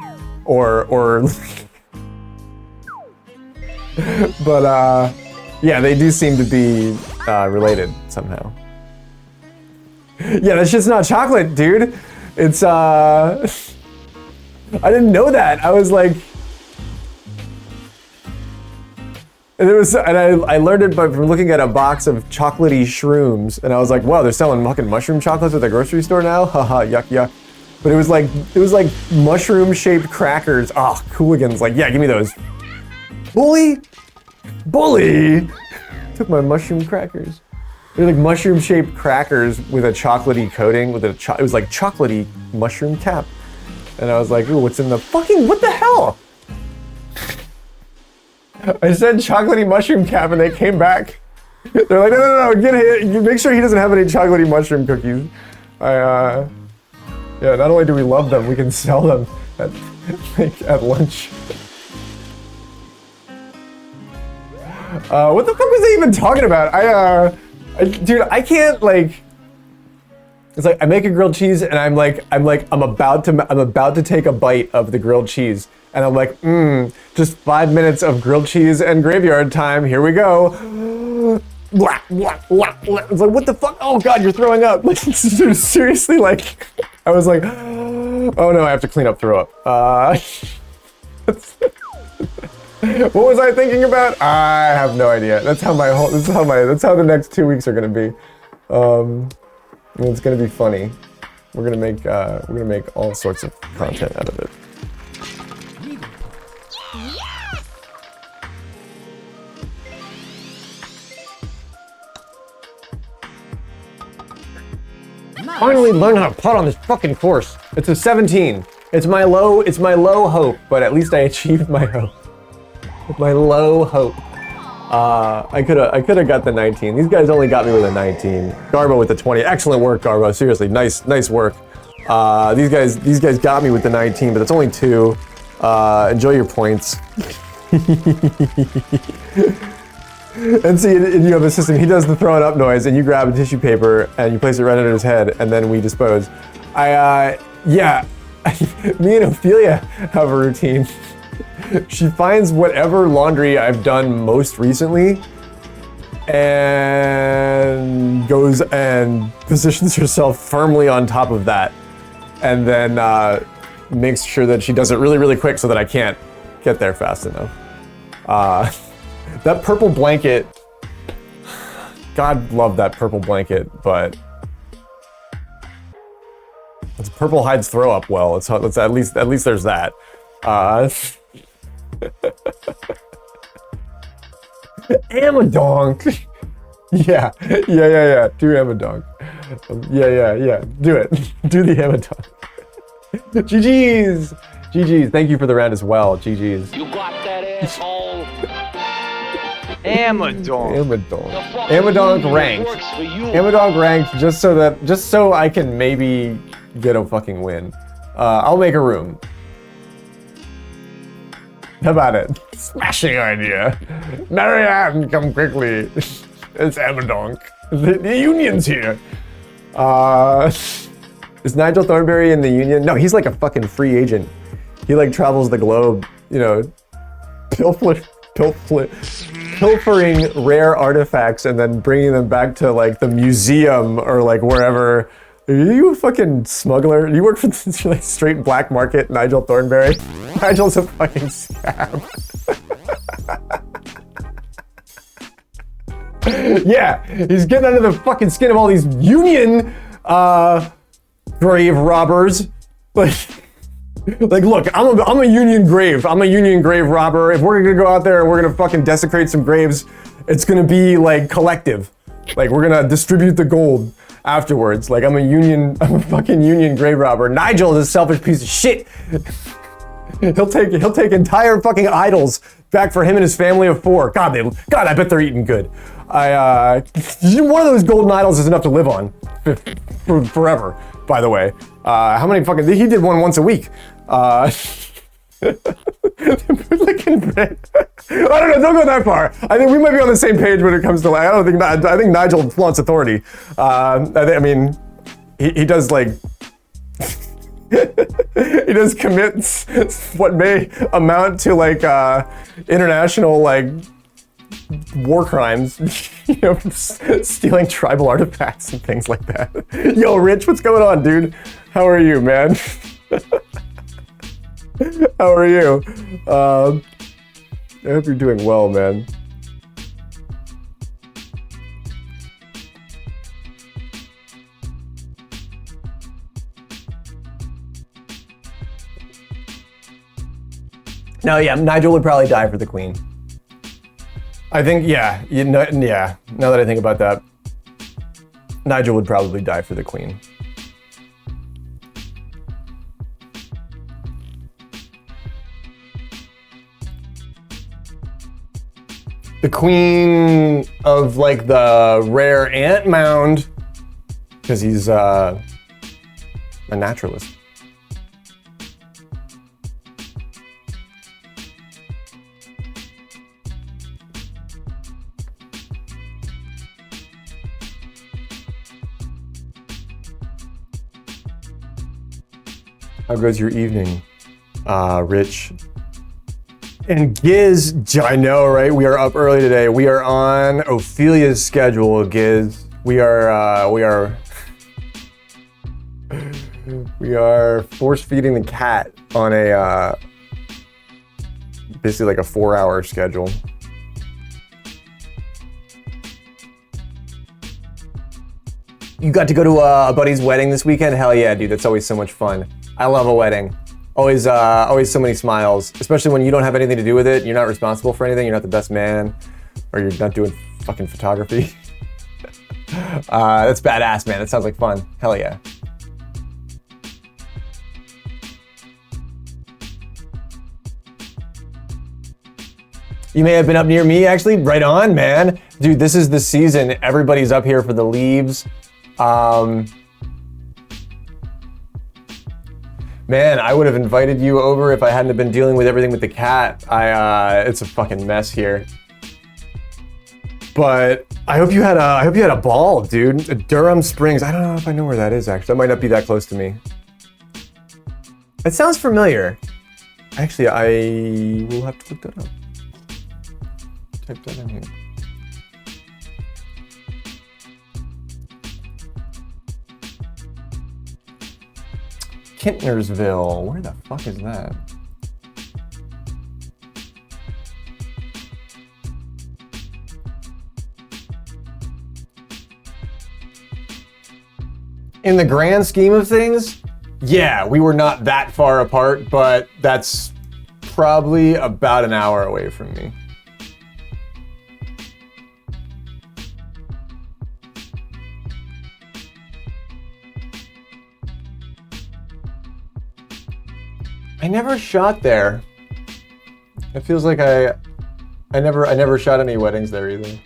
Speaker 1: or but, yeah, they do seem to be, related somehow. Yeah, that's just not chocolate, dude. It's, I didn't know that. I was like, and I learned it from looking at a box of chocolatey shrooms, and I was like, wow, they're selling fucking mushroom chocolates at the grocery store now? Haha, yuck, yuck. But it was like mushroom-shaped crackers. Ah, oh, Cooligans, like, yeah, give me those. Bully! Took my mushroom crackers. They're like mushroom-shaped crackers with a chocolatey coating, it was like chocolatey mushroom cap. And I was like, ooh, what's in the fucking, what the hell? I said chocolatey mushroom cap and they came back. They're like, no, get it. Make sure he doesn't have any chocolatey mushroom cookies. Yeah, not only do we love them, we can sell them at lunch. What the fuck was I even talking about? Dude, I can't like. It's like I make a grilled cheese and I'm about to take a bite of the grilled cheese. And I'm like, just 5 minutes of grilled cheese and graveyard time. Here we go. It's like, what the fuck? Oh God, you're throwing up. Like, seriously, like, I was like, oh no, I have to clean up throw up. What was I thinking about? I have no idea. That's how that's how the next 2 weeks are gonna be. It's gonna be funny. We're gonna make all sorts of content out of it. Finally learn how to putt on this fucking course. It's a 17. It's my low hope, but at least I achieved my hope. My low hope. I could have got the 19. These guys only got me with a 19. Garbo with the 20. Excellent work, Garbo. Seriously, nice work. These guys got me with the 19, but it's only 2. Enjoy your points. And see, and you have a system. He does the throwing up noise, and you grab a tissue paper and you place it right under his head, and then we dispose. Yeah, me and Ophelia have a routine. She finds whatever laundry I've done most recently and goes and positions herself firmly on top of that, and then makes sure that she does it really, really quick so that I can't get there fast enough. That purple blanket, God love that purple blanket, but it's purple hides throw up well. It's at least there's that. Amadonk. Yeah. Do Amadonk. Yeah. Do it. Do the Amadonk. GG's. Thank you for the round as well. GG's.
Speaker 3: You got that, asshole? Amadonk.
Speaker 1: Amadonk ranked. Amadonk ranked just so I can maybe get a fucking win. I'll make a room. How about it? Smashing idea. Marianne, come quickly. It's Amadonk. The Union's here. Is Nigel Thornberry in the Union? No, he's like a fucking free agent. He like travels the globe, you know, pilfering rare artifacts and then bringing them back to like the museum or like wherever. Are you a fucking smuggler? Do you work for the like straight black market, Nigel Thornberry? Nigel's a fucking scab. Yeah, he's getting under the fucking skin of all these Union grave robbers. Like, look, I'm a Union grave. I'm a Union grave robber. If we're gonna go out there and we're gonna fucking desecrate some graves, it's gonna be like collective. Like we're gonna distribute the gold afterwards. Like I'm a fucking Union grave robber. Nigel is a selfish piece of shit. He'll take entire fucking idols back for him and his family of 4. God, I bet they're eating good. One of those golden idols is enough to live on for forever. By the way, how many fucking? He did one once a week. Looking bread. I don't know. Don't go that far. I think we might be on the same page when it comes to. I think Nigel flaunts authority. I mean, he does like. He does commit what may amount to like international like war crimes, you know, stealing tribal artifacts and things like that. Yo, Rich, what's going on, dude? How are you, man? How are you? I hope you're doing well, man. No, yeah, Nigel would probably die for the Queen. I think, yeah. Now that I think about that, Nigel would probably die for the Queen. The Queen of like the rare ant mound, because he's a naturalist. How goes your evening, Rich? And Giz, I know, right? We are up early today. We are on Ophelia's schedule, Giz. We are force feeding the cat on a basically like a 4-hour schedule. You got to go to a buddy's wedding this weekend? Hell yeah, dude! That's always so much fun. I love a wedding. Always so many smiles, especially when you don't have anything to do with it. You're not responsible for anything. You're not the best man, or you're not doing fucking photography. That's badass, man. That sounds like fun. Hell yeah. You may have been up near me, actually. Right on, man. Dude, this is the season. Everybody's up here for the leaves. Man, I would have invited you over if I hadn't been dealing with everything with the cat. It's a fucking mess here. But I hope you had a ball, dude. Durham Springs. I don't know if I know where that is actually. That might not be that close to me. It sounds familiar. Actually, I will have to look that up. Type that in here. Kintnersville. Where the fuck is that? In the grand scheme of things, yeah, we were not that far apart, but that's probably about an hour away from me. I never shot there. It feels like I never shot any weddings there either.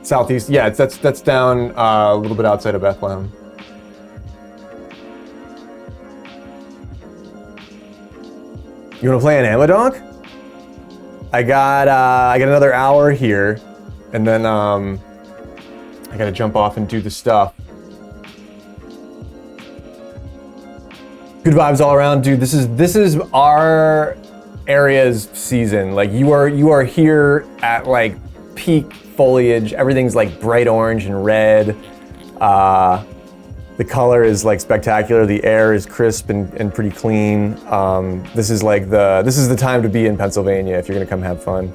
Speaker 1: Southeast, yeah, that's down a little bit outside of Bethlehem. You want to play an Amadonk? I got another hour here, and then I got to jump off and do the stuff. Good vibes all around, dude. This is our area's season. Like you are here at like peak foliage. Everything's like bright orange and red. The color is like spectacular. The air is crisp and pretty clean. This is the time to be in Pennsylvania if you're gonna come have fun.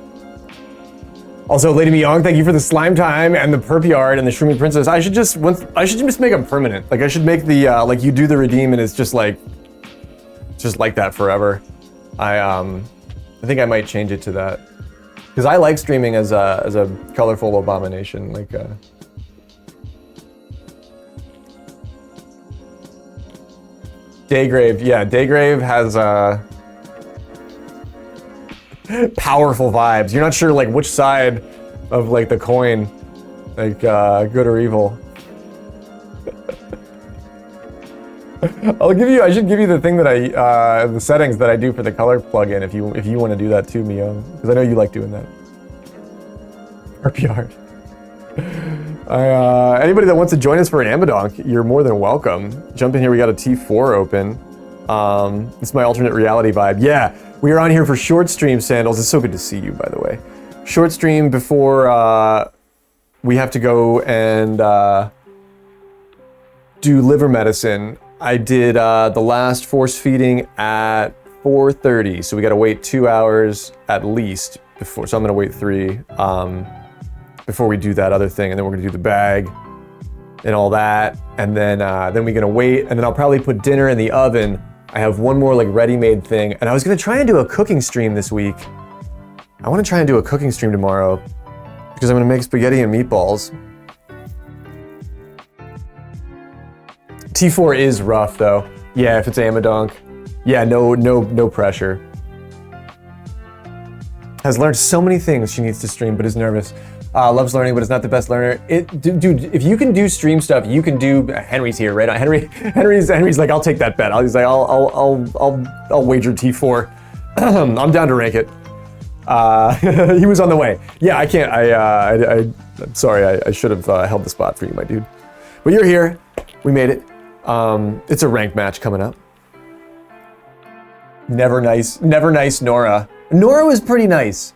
Speaker 1: Also, Lady Myong, thank you for the slime time and the perp yard and the Shroomy Princess. I should just make them permanent. Like I should make the like you do the redeem and it's just like that forever. I think I might change it to that because I like streaming as a colorful abomination. Like Daygrave, yeah, Daygrave has powerful vibes. You're not sure like which side of like the coin, like good or evil. I should give you the thing that the settings that I do for the color plugin if you want to do that too, Mio, because I know you like doing that. RPR. Anybody that wants to join us for an Amadonk, you're more than welcome. Jump in here. We got a T4 open. It's my alternate reality vibe. Yeah, we are on here for short stream, Sandals. It's so good to see you, by the way. Short stream before we have to go and do liver medicine. I did the last force feeding at 4:30, so we got to wait 2 hours at least before. So I'm gonna wait 3 before we do that other thing, and then we're gonna do the bag and all that, and then we're gonna wait, and then I'll probably put dinner in the oven. I have one more like ready-made thing, and I was gonna try and do a cooking stream this week. I want to try and do a cooking stream tomorrow because I'm gonna make spaghetti and meatballs. T4 is rough though. Yeah, if it's Amadonk. Yeah, no pressure. Has learned so many things she needs to stream, but is nervous. Loves learning, but is not the best learner. Dude, if you can do stream stuff, you can do. Henry's here, right? Henry's like, I'll take that bet. He's like, I'll wager T4. I'm down to rank it. He was on the way. Yeah, I can't. I'm sorry. I should have held the spot for you, my dude. But you're here. We made it. It's a ranked match coming up. Never nice Nora. Nora was pretty nice.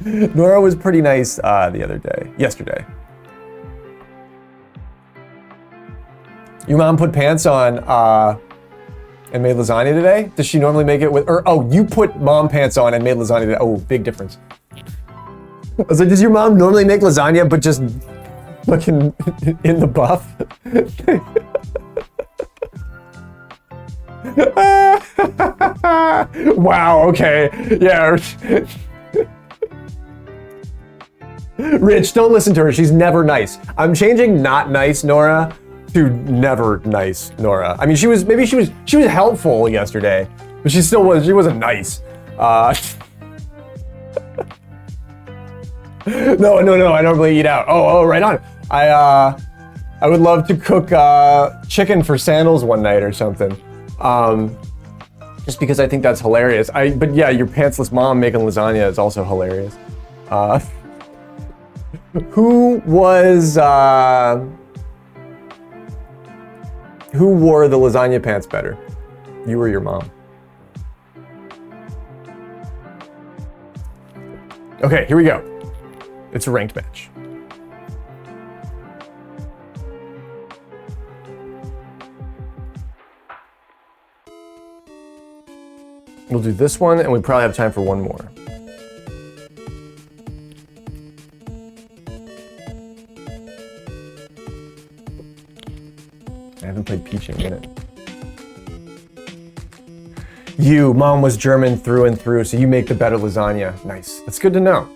Speaker 1: Nora was pretty nice yesterday. Your mom put pants on and made lasagna today? Does she normally make it with, you put mom pants on and made lasagna today. Oh, big difference. I was like, does your mom normally make lasagna but just fucking in the buff? Wow, okay. Yeah. Rich, don't listen to her. She's never nice. I'm changing not nice Nora to never nice Nora. I mean, she was helpful yesterday, but she wasn't nice. No, I normally eat out. Oh, right on. I would love to cook chicken for sandals one night or something. Just because I think that's hilarious. But yeah, your pantsless mom making lasagna is also hilarious. Who wore the lasagna pants better? You or your mom? Okay, here we go. It's a ranked match. We'll do this one, and we probably have time for one more. I haven't played Peach in a minute. Mom was German through and through, so you make the better lasagna. Nice. That's good to know.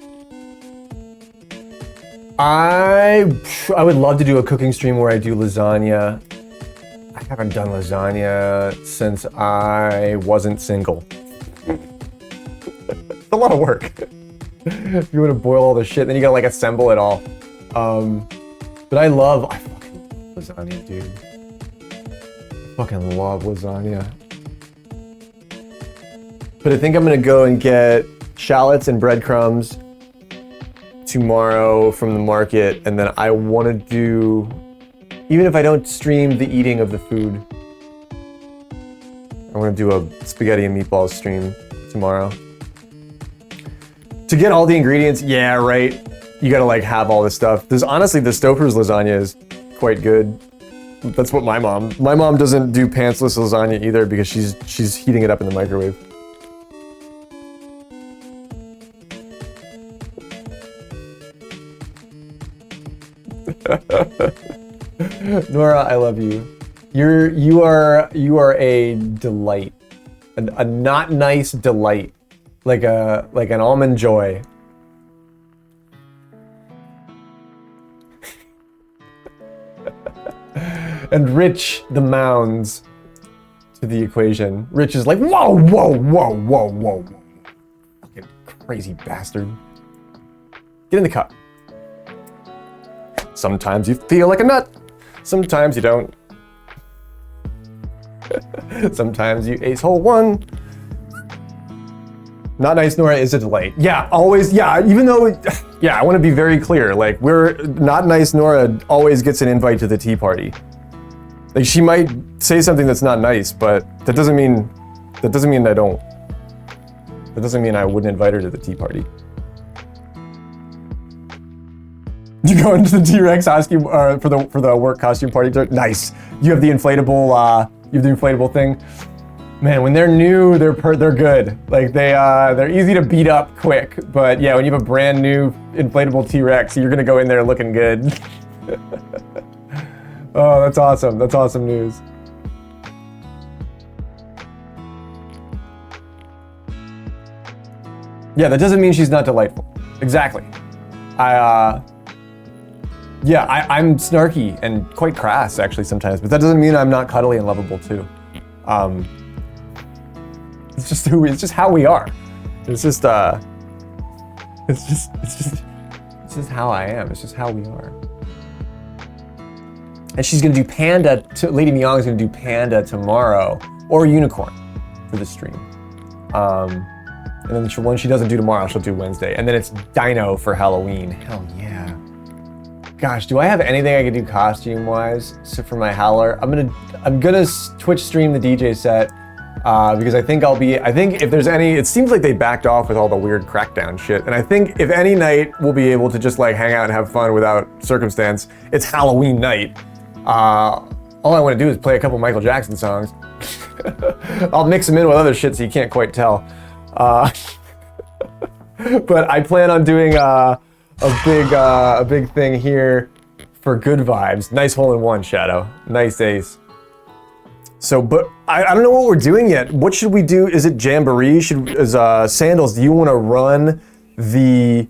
Speaker 1: I would love to do a cooking stream where I do lasagna. I haven't done lasagna since I wasn't single. It's a lot of work. If you want to boil all the shit, then you gotta like assemble it all. But I fucking love lasagna, dude. I fucking love lasagna. But I think I'm gonna go and get shallots and breadcrumbs tomorrow from the market, and then I want to do, even if I don't stream the eating of the food, I want to do a spaghetti and meatballs stream tomorrow. To get all the ingredients, yeah, right. You gotta like have all this stuff. Honestly, the Stouffer's lasagna is quite good. That's what my mom doesn't do pantsless lasagna either because she's heating it up in the microwave. Nora, I love you. You are a delight, a not nice delight, like an almond joy. And Rich the mounds to the equation. Rich is like, whoa, whoa, whoa, whoa, whoa, fucking crazy bastard. Get in the cup. Sometimes you feel like a nut. Sometimes you don't. Sometimes you ace hole one. Not nice Nora is a delight. Yeah, always, yeah, even though, yeah, I want to be very clear. Like, not nice Nora always gets an invite to the tea party. Like, she might say something that's not nice, but that doesn't mean I don't. That doesn't mean I wouldn't invite her to the tea party. You go into the T-Rex costume for the work costume party. Nice. You have the inflatable thing. Man, when they're new, they're good. Like they're easy to beat up quick. But yeah, when you have a brand new inflatable T-Rex, you're gonna go in there looking good. Oh, that's awesome. That's awesome news. Yeah, that doesn't mean she's not delightful. Exactly. Yeah, I'm snarky and quite crass actually sometimes, but that doesn't mean I'm not cuddly and lovable too. It's just how we are. It's just how I am. It's just how we are. And she's gonna do Panda. Lady Myong's gonna do Panda tomorrow, or Unicorn for the stream. And then when she doesn't do tomorrow, she'll do Wednesday. And then it's Dino for Halloween. Hell yeah. Gosh, do I have anything I can do costume-wise for my Howler? I'm gonna Twitch stream the DJ set because I think if there's any, it seems like they backed off with all the weird Crackdown shit. And I think if any night we'll be able to just like hang out and have fun without circumstance, it's Halloween night. All I want to do is play a couple Michael Jackson songs. I'll mix them in with other shit so you can't quite tell. But I plan on doing a big thing here for good vibes. Nice hole in one, Shadow. Nice ace. So, but I don't know what we're doing yet. What should we do? Is it Jamboree? Sandals, do you want to run the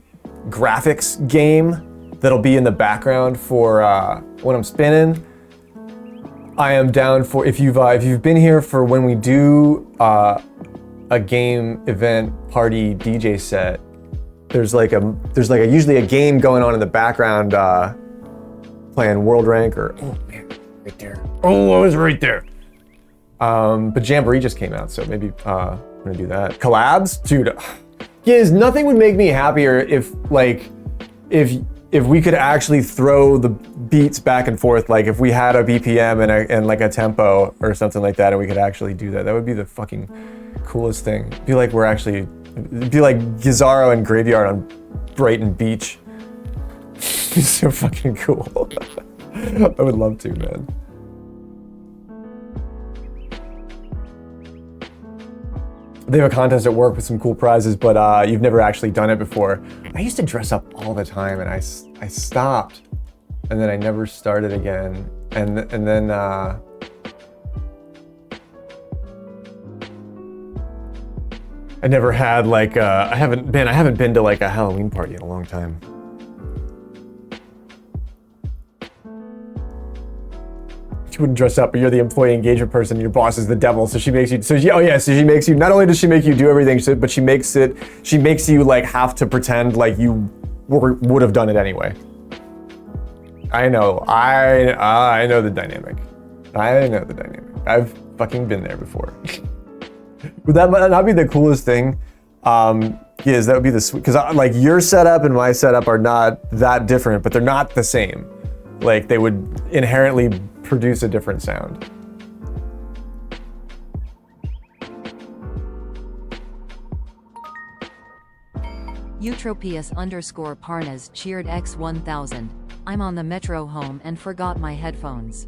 Speaker 1: graphics game that'll be in the background for when I'm spinning? I am down for, if you've been here for when we do a game event party DJ set, there's usually a game going on in the background playing World Rank or, oh man, right there. Oh, I was right there. But Jamboree just came out, so maybe I'm gonna do that. Collabs? Dude, nothing would make me happier if we could actually throw the beats back and forth, like if we had a BPM and like a tempo or something like that, and we could actually do that. That would be the fucking coolest thing. It'd be like it'd be like Gizarro and Graveyard on Brighton Beach. It's so fucking cool. I would love to, man. They have a contest at work with some cool prizes, but you've never actually done it before. I used to dress up all the time, and I stopped, and then I never started again, and then I never had like I haven't been to like a Halloween party in a long time. She wouldn't dress up, but you're the employee engagement person. Your boss is the devil, so she makes you. So she makes you. Not only does she make you do everything, but she makes you like have to pretend like you would have done it anyway. I know. I know the dynamic. I know the dynamic. I've fucking been there before. Would that not be the coolest thing? Yes, that would be the sweet. Because like your setup and my setup are not that different, but they're not the same. Like they would inherently produce a different sound.
Speaker 4: Eutropius_Parnas cheered X1000. I'm on the metro home and forgot my headphones.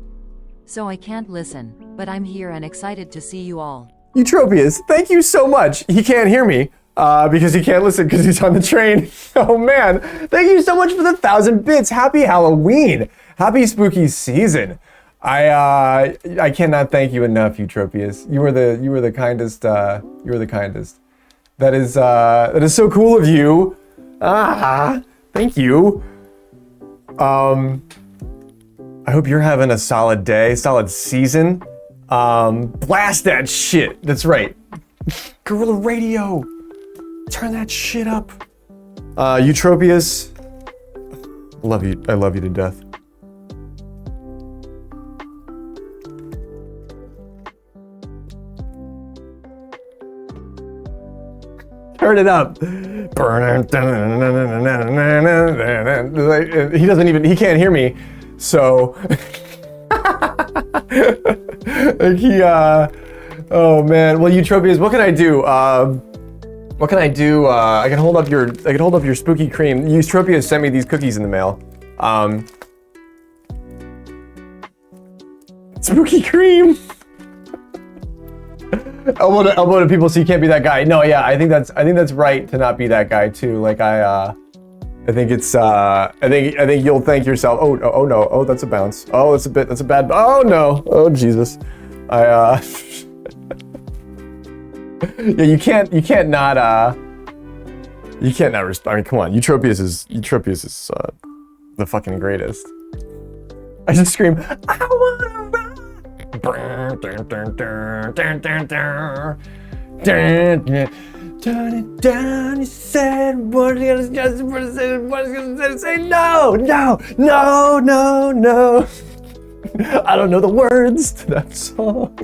Speaker 4: So I can't listen, but I'm here and excited to see you all.
Speaker 1: Eutropius, thank you so much. He can't hear me because he can't listen because he's on the train. Oh man, thank you so much for the 1,000 bits. Happy Halloween. Happy spooky season. I cannot thank you enough, Eutropius. You were the kindest. You were the kindest. That is so cool of you. Thank you. I hope you're having a solid day, solid season. Blast that shit. That's right. Guerrilla Radio. Turn that shit up. Eutropius. Love you. I love you to death. Turn it up. He can't hear me, so oh man. Well, Eutropius, what can I do? What can I do? I can hold up your spooky cream. Eutropius sent me these cookies in the mail. Spooky cream. Elbow to people so you can't be that guy. No, yeah, I think that's right to not be that guy too. Like I think it's I think you'll thank yourself. Oh no. Oh, that's a bounce. Oh, that's a bad. Oh no. Oh Jesus. Yeah, you can't not respond. I mean, come on. Eutropius is the fucking greatest. I just scream, I wanna rock. Turn it down, you said, what are you gonna say? No. I don't know the words to that song,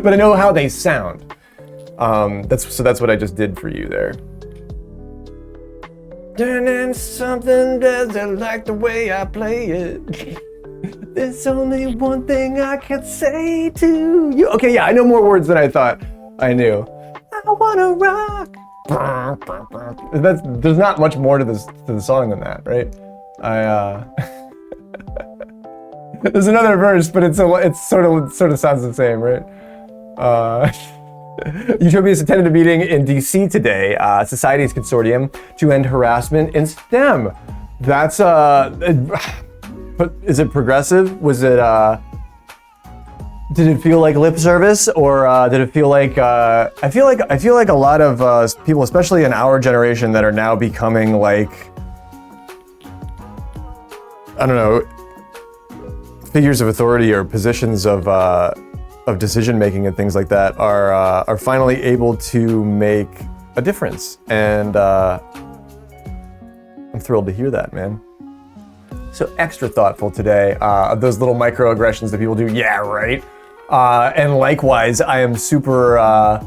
Speaker 1: but I know how they sound. That's what I just did for you there. And something doesn't like the way I play it. There's only one thing I can say to you. Okay, yeah, I know more words than I thought I knew. I wanna rock. There's not much more to the song than that, right? There's another verse, but it's sort of sounds the same, right? Eutropius attended a meeting in DC today, Society's Consortium to End Harassment in STEM. That's but is it progressive? Was it did it feel like lip service, or did it feel like I feel like a lot of people, especially in our generation, that are now becoming like, I don't know, figures of authority or positions of decision making and things like that are finally able to make a difference, and I'm thrilled to hear that, man. so extra thoughtful today of those little microaggressions that people do. Yeah, right. And likewise, I am super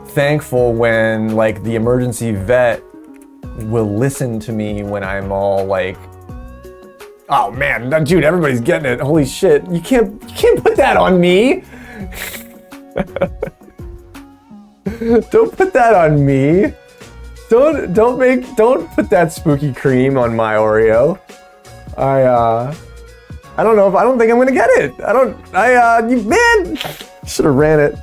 Speaker 1: thankful when like the emergency vet will listen to me when I'm all like, oh man, dude, everybody's getting it. Holy shit, you can't put that on me. Don't put that on me. Don't put that spooky cream on my Oreo. I don't think I'm gonna get it. Man, should have ran it.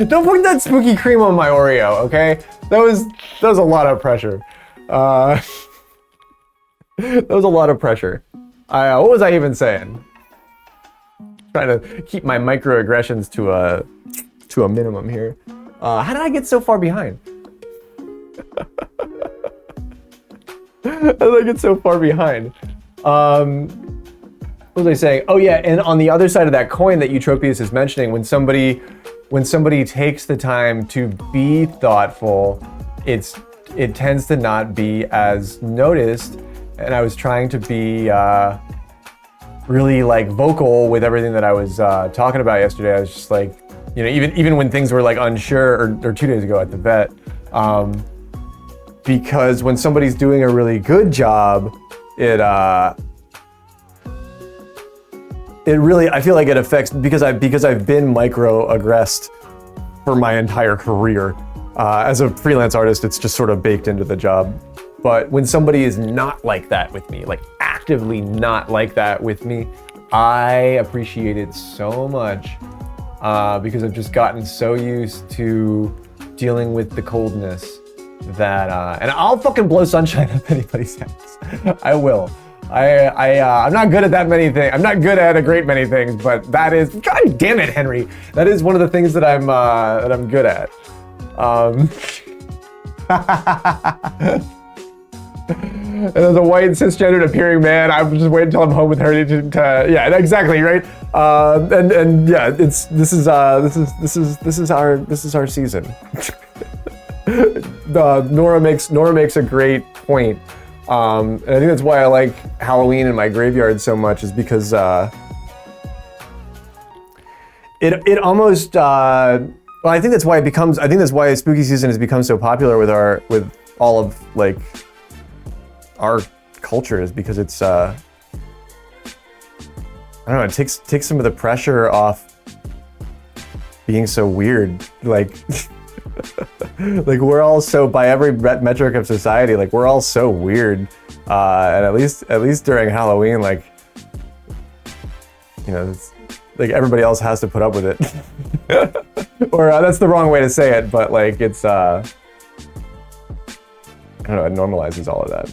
Speaker 1: Don't put that spooky cream on my Oreo, okay? That was a lot of pressure. That was a lot of pressure. What was I even saying? Trying to keep my microaggressions to a minimum here. How did I get so far behind? How did I get so far behind? What was I saying? Oh yeah, and on the other side of that coin that Eutropius is mentioning, when somebody takes the time to be thoughtful, it tends to not be as noticed. And I was trying to be really like vocal with everything that I was talking about yesterday. I was just like, you know, even when things were like unsure, or 2 days ago at the vet, because when somebody's doing a really good job, it really, I feel like it affects, because I've been microaggressed for my entire career. As a freelance artist, it's just sort of baked into the job. But when somebody is not like that with me, like actively not like that with me, I appreciate it so much because I've just gotten so used to dealing with the coldness that, and I'll fucking blow sunshine up anybody's house. I will. I'm not good at that many things. I'm not good at a great many things, but that is, God damn it, Henry. That is one of the things that I'm good at. And as a white cisgendered appearing man, I'm just waiting until I'm home with her to yeah, exactly, right. And yeah, this is our season. Nora makes a great point. And I think that's why I like Halloween in my graveyard so much, is because it almost well, I think that's why spooky season has become so popular with all of like our culture, is because it's I don't know, it takes some of the pressure off being so weird, like like we're all so, by every metric of society, like we're all so weird, and at least during Halloween, like, you know, it's like everybody else has to put up with it. Or that's the wrong way to say it, but like it's I don't know, it normalizes all of that.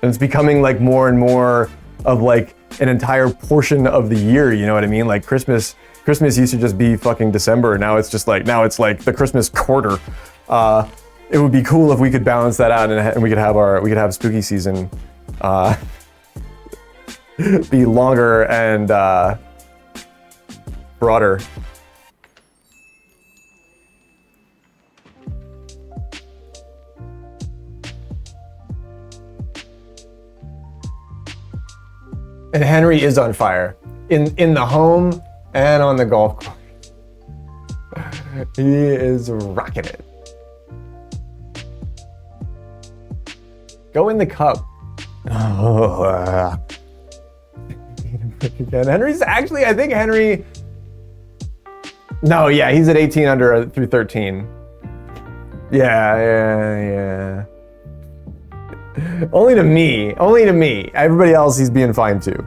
Speaker 1: And it's becoming like more and more of like an entire portion of the year, you know what I mean? Like Christmas used to just be fucking December. Now it's like the Christmas quarter. It would be cool if we could balance that out and we could have spooky season be longer and broader. And Henry is on fire in the home and on the golf course. He is rocking it. Go in the cup. Oh, again. Henry's actually, I think Henry. No, yeah, he's at 18 under through 13. Yeah. Only to me. Everybody else, he's being fine too.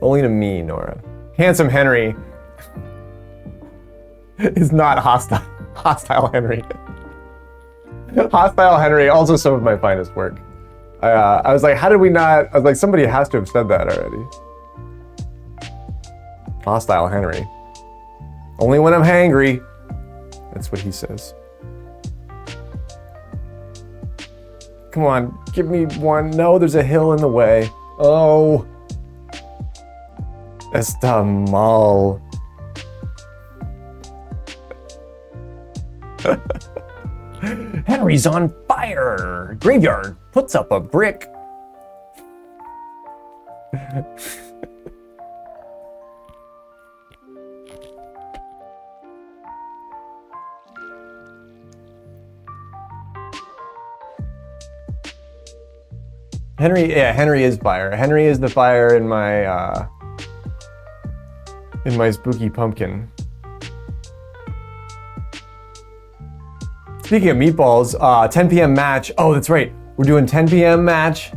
Speaker 1: Only to me, Nora. Handsome Henry is not hostile. Hostile Henry. Hostile Henry, also some of my finest work. I was like, how did we not? I was like, somebody has to have said that already. Hostile Henry. Only when I'm hangry. That's what he says. Come on, give me one. No, there's a hill in the way. Oh. Está mal. Henry's on fire. Graveyard puts up a brick. Henry is fire. Henry is the fire in my spooky pumpkin. Speaking of meatballs, 10 p.m. match. Oh, that's right. We're doing 10 p.m. match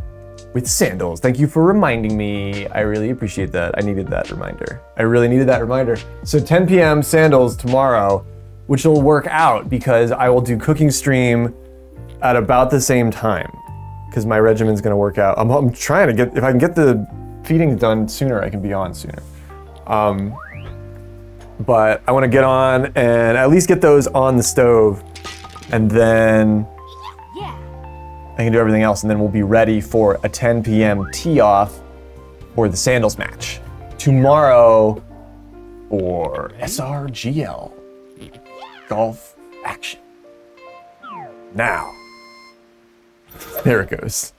Speaker 1: with sandals. Thank you for reminding me. I really appreciate that. I needed that reminder. I really needed that reminder. So 10 p.m. sandals tomorrow, which will work out because I will do cooking stream at about the same time because my regimen's gonna work out. I'm trying to get, if I can get the feedings done sooner, I can be on sooner. But I wanna get on and at least get those on the stove, and then I can do everything else, and then we'll be ready for a 10 p.m. tee off for the sandals match tomorrow for SRGL golf action. Now, there it goes.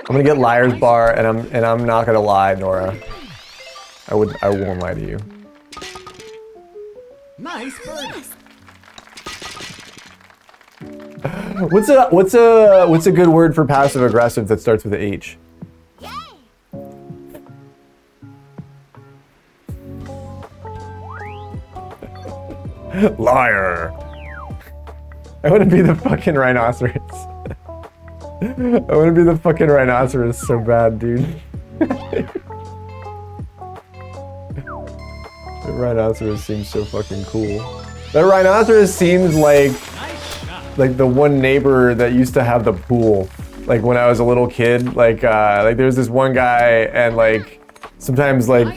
Speaker 1: I'm gonna get Liar's Bar, and I'm not gonna lie, Nora. I won't lie to you.
Speaker 2: Nice birdie.
Speaker 1: What's a good word for passive aggressive that starts with a H? Liar. I want to be the fucking rhinoceros. I want to be the fucking rhinoceros so bad, dude. The rhinoceros seems so fucking cool. That rhinoceros seems like the one neighbor that used to have the pool. Like when I was a little kid, like there's this one guy, and like sometimes like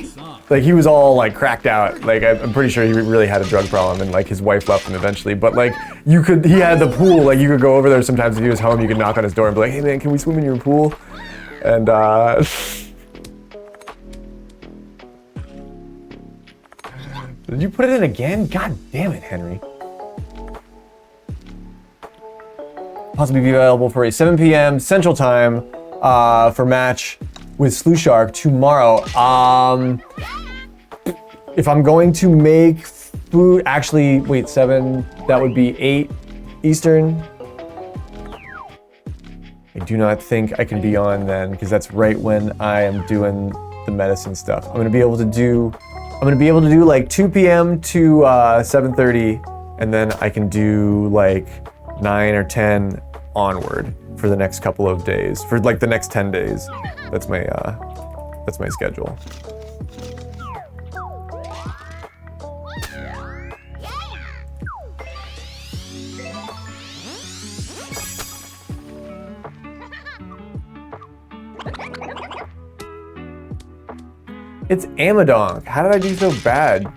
Speaker 1: he was all like cracked out. Like I'm pretty sure he really had a drug problem, and like his wife left him eventually. But like he had the pool. Like you could go over there sometimes if he was home. You could knock on his door and be like, "Hey man, can we swim in your pool?" And did you put it in again? God damn it, Henry. Possibly be available for a 7 p.m. Central Time for match with Slue Shark tomorrow. If I'm going to make food, actually, wait, 7, that would be 8 Eastern. I do not think I can be on then, because that's right when I am doing the medicine stuff. I'm gonna be able to do like 2 p.m. to 7:30, and then I can do like 9 or 10 onward for the next couple of days, for like the next 10 days. That's my schedule. It's Amadonk. How did I do so bad?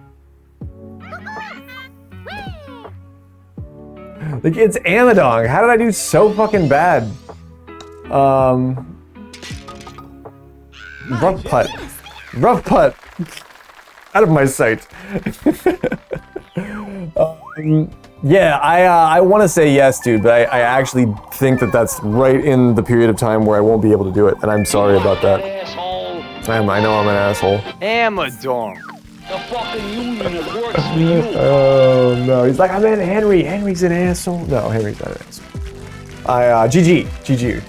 Speaker 1: Like, it's Amadonk. How did I do so fucking bad? Rough putt. Rough putt. Out of my sight. Yeah, I want to say yes, dude, but I actually think that that's right in the period of time where I won't be able to do it, and I'm sorry about that. I know I'm an asshole.
Speaker 3: Amadonk. The fucking union that works for you.
Speaker 1: Oh no, he's like, I meant Henry. Henry's an asshole. No, Henry's not an asshole. GG.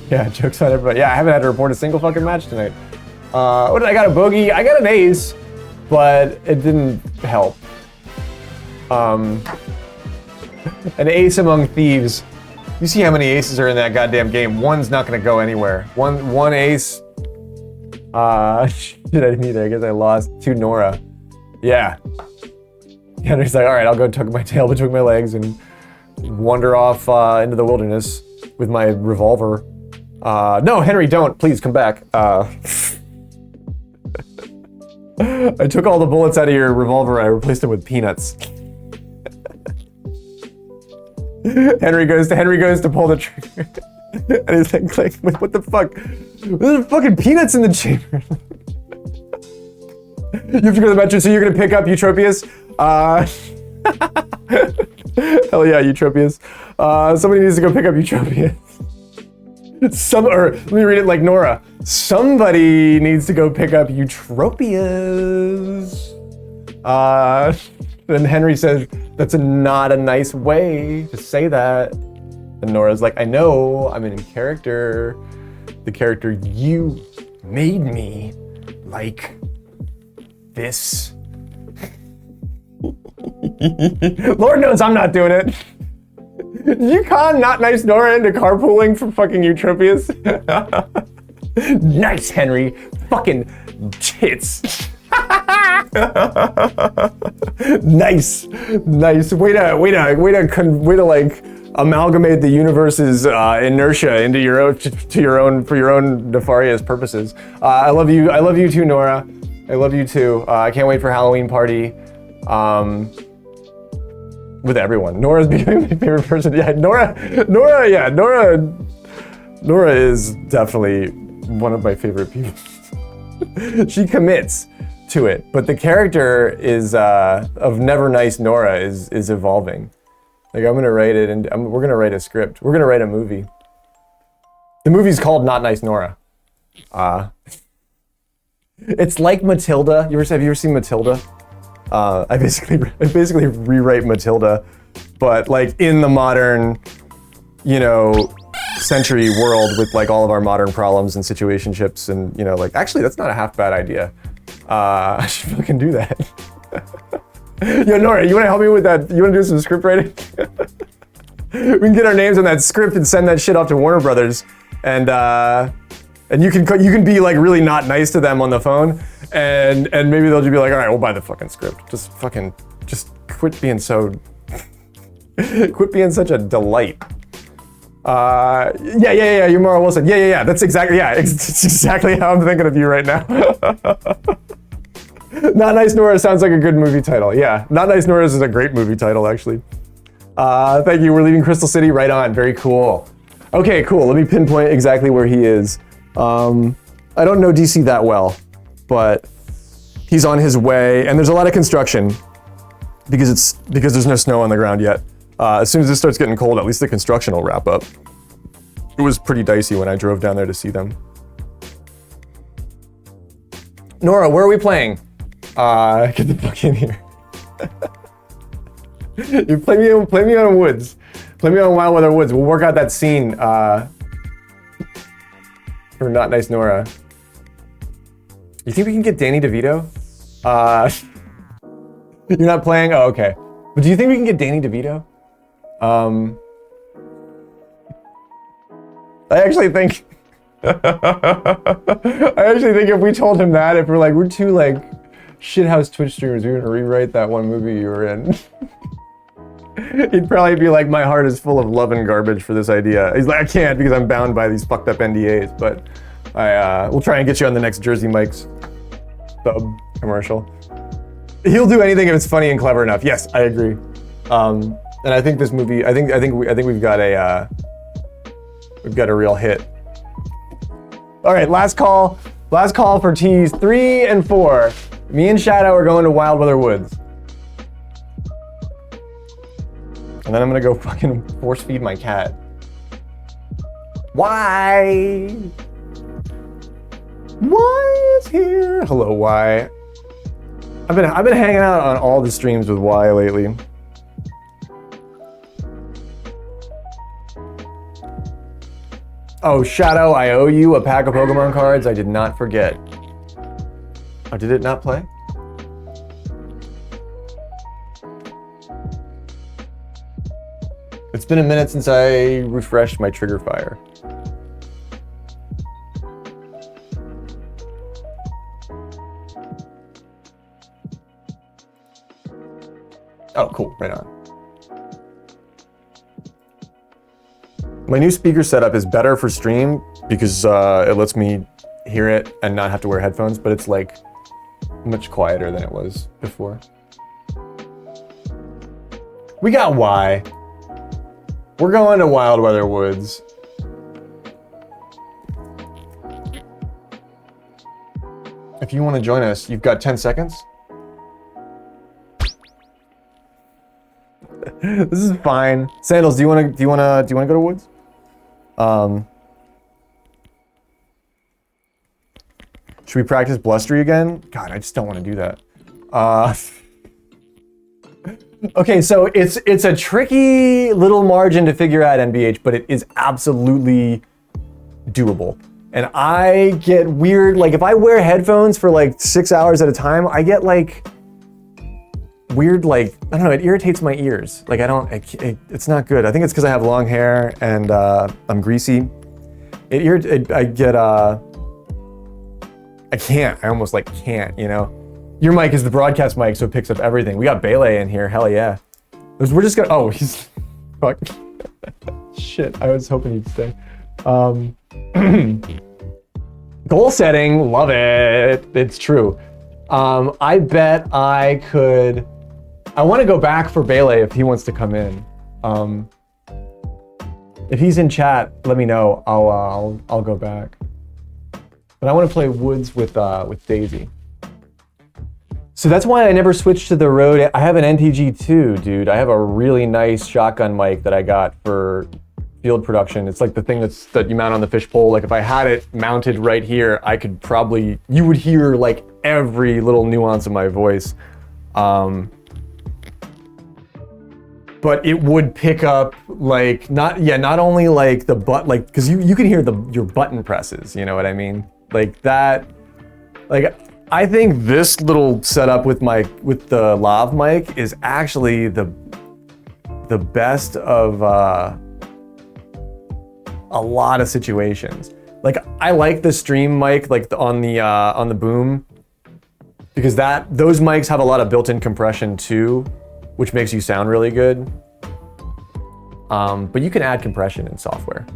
Speaker 1: Yeah, jokes on everybody. Yeah, I haven't had to report a single fucking match tonight. What did I got? A bogey? I got an ace, but it didn't help. An ace among thieves. You see how many aces are in that goddamn game. One's not gonna go anywhere. One ace. Shit, I didn't either. I guess I lost to Nora. Yeah. Henry's like, all right, I'll go tuck my tail between my legs and wander off into the wilderness with my revolver. No, Henry, don't. Please come back. I took all the bullets out of your revolver and I replaced them with peanuts. Henry goes to pull the trigger. And he's like, what the fuck? There's fucking peanuts in the chamber. You have to go to the metro, so you're gonna pick up Eutropius? Hell yeah, Eutropius. Somebody needs to go pick up Eutropius. Let me read it like Nora. Somebody needs to go pick up Eutropius. And Henry says, that's not a nice way to say that. And Nora's like, I know, I'm in character. The character you made me like this. Lord knows I'm not doing it. Did you con not nice Nora into carpooling for fucking Eutropius? Nice, Henry. Fucking tits. Nice. Way to like amalgamate the universe's inertia into your own for your own nefarious purposes. I love you too, Nora. I love you too. I can't wait for Halloween party. With everyone. Nora's becoming my favorite person. Yeah, Nora is definitely one of my favorite people. She commits to it, but the character is of Never Nice Nora is evolving. Like I'm gonna write it, and we're gonna write a script. We're gonna write a movie. The movie's called Not Nice Nora. It's like Matilda. Have you ever seen Matilda? I basically rewrite Matilda, but like in the modern, century world with like all of our modern problems and situationships, and like actually that's not a half bad idea. I should fucking do that. Yo, Nora, you want to help me with that? You want to do some script writing? We can get our names on that script and send that shit off to Warner Brothers, and you can be like really not nice to them on the phone, and maybe they'll just be like, all right, we'll buy the fucking script. Just quit being so, quit being such a delight. Yeah, you're Mara Wilson. Yeah. That's exactly how I'm thinking of you right now. Not Nice Nora sounds like a good movie title. Yeah, Not Nice Nora is a great movie title, actually. Thank you. We're leaving Crystal City. Right on. Very cool. Okay, cool. Let me pinpoint exactly where he is. I don't know DC that well, but he's on his way, and there's a lot of construction because there's no snow on the ground yet. As soon as it starts getting cold, at least the construction will wrap up. It was pretty dicey when I drove down there to see them. Nora, where are we playing? Get the fuck in here. You play me on Woods. Play me on Wild Weather Woods. We'll work out that scene for Not Nice Nora. You think we can get Danny DeVito? You're not playing? Oh, okay. But do you think we can get Danny DeVito? I actually think if we told him that, if we're two like shithouse Twitch streamers, we're gonna rewrite that one movie you were in. He'd probably be like, my heart is full of love and garbage for this idea. He's like, I can't because I'm bound by these fucked up NDAs, but we'll try and get you on the next Jersey Mike's sub commercial. He'll do anything if it's funny and clever enough. Yes, I agree. And I think this movie, I think we've got a real hit. All right, last call for teas 3 and 4. Me and Shadow are going to Wild Weather Woods. And then I'm gonna go fucking force feed my cat. Why? Why is here? Hello, Why. I've been hanging out on all the streams with Why lately. Oh, Shadow, I owe you a pack of Pokemon cards. I did not forget. Oh, did it not play? It's been a minute since I refreshed my Trigger Fire. Oh, cool, right on. My new speaker setup is better for stream because it lets me hear it and not have to wear headphones, but it's like much quieter than it was before. We got Y. We're going to Wild Weather Woods. If you want to join us, you've got 10 seconds. This is fine. Sandals, do you want to go to Woods? Should we practice Blustery again? God, I just don't want to do that. Okay, so it's a tricky little margin to figure out NBH, but it is absolutely doable. And I get weird, like if I wear headphones for like 6 hours at a time, I get like weird, like, I don't know, it irritates my ears. Like it's not good. I think it's because I have long hair and I'm greasy. I almost like can't, you know? Your mic is the broadcast mic, so it picks up everything. We got Bele in here, hell yeah. We're just gonna, oh, he's, fuck. Shit, I was hoping he'd stay. Goal setting, love it. It's true. I bet I could, I wanna go back for Bele if he wants to come in. If he's in chat, let me know, I'll go back. But I wanna play Woods with Daisy. So that's why I never switched to the Rode. I have an NTG2, dude. I have a really nice shotgun mic that I got for field production. It's like the thing that you mount on the fishpole. Like if I had it mounted right here, I could probably, you would hear like every little nuance of my voice. But it would pick up like, not only like the like, cause you can hear your button presses, you know what I mean? Like that, like, I think this little setup with the lav mic is actually the best of a lot of situations. Like I like the stream mic, like on the boom, because those mics have a lot of built-in compression too, which makes you sound really good. But you can add compression in software.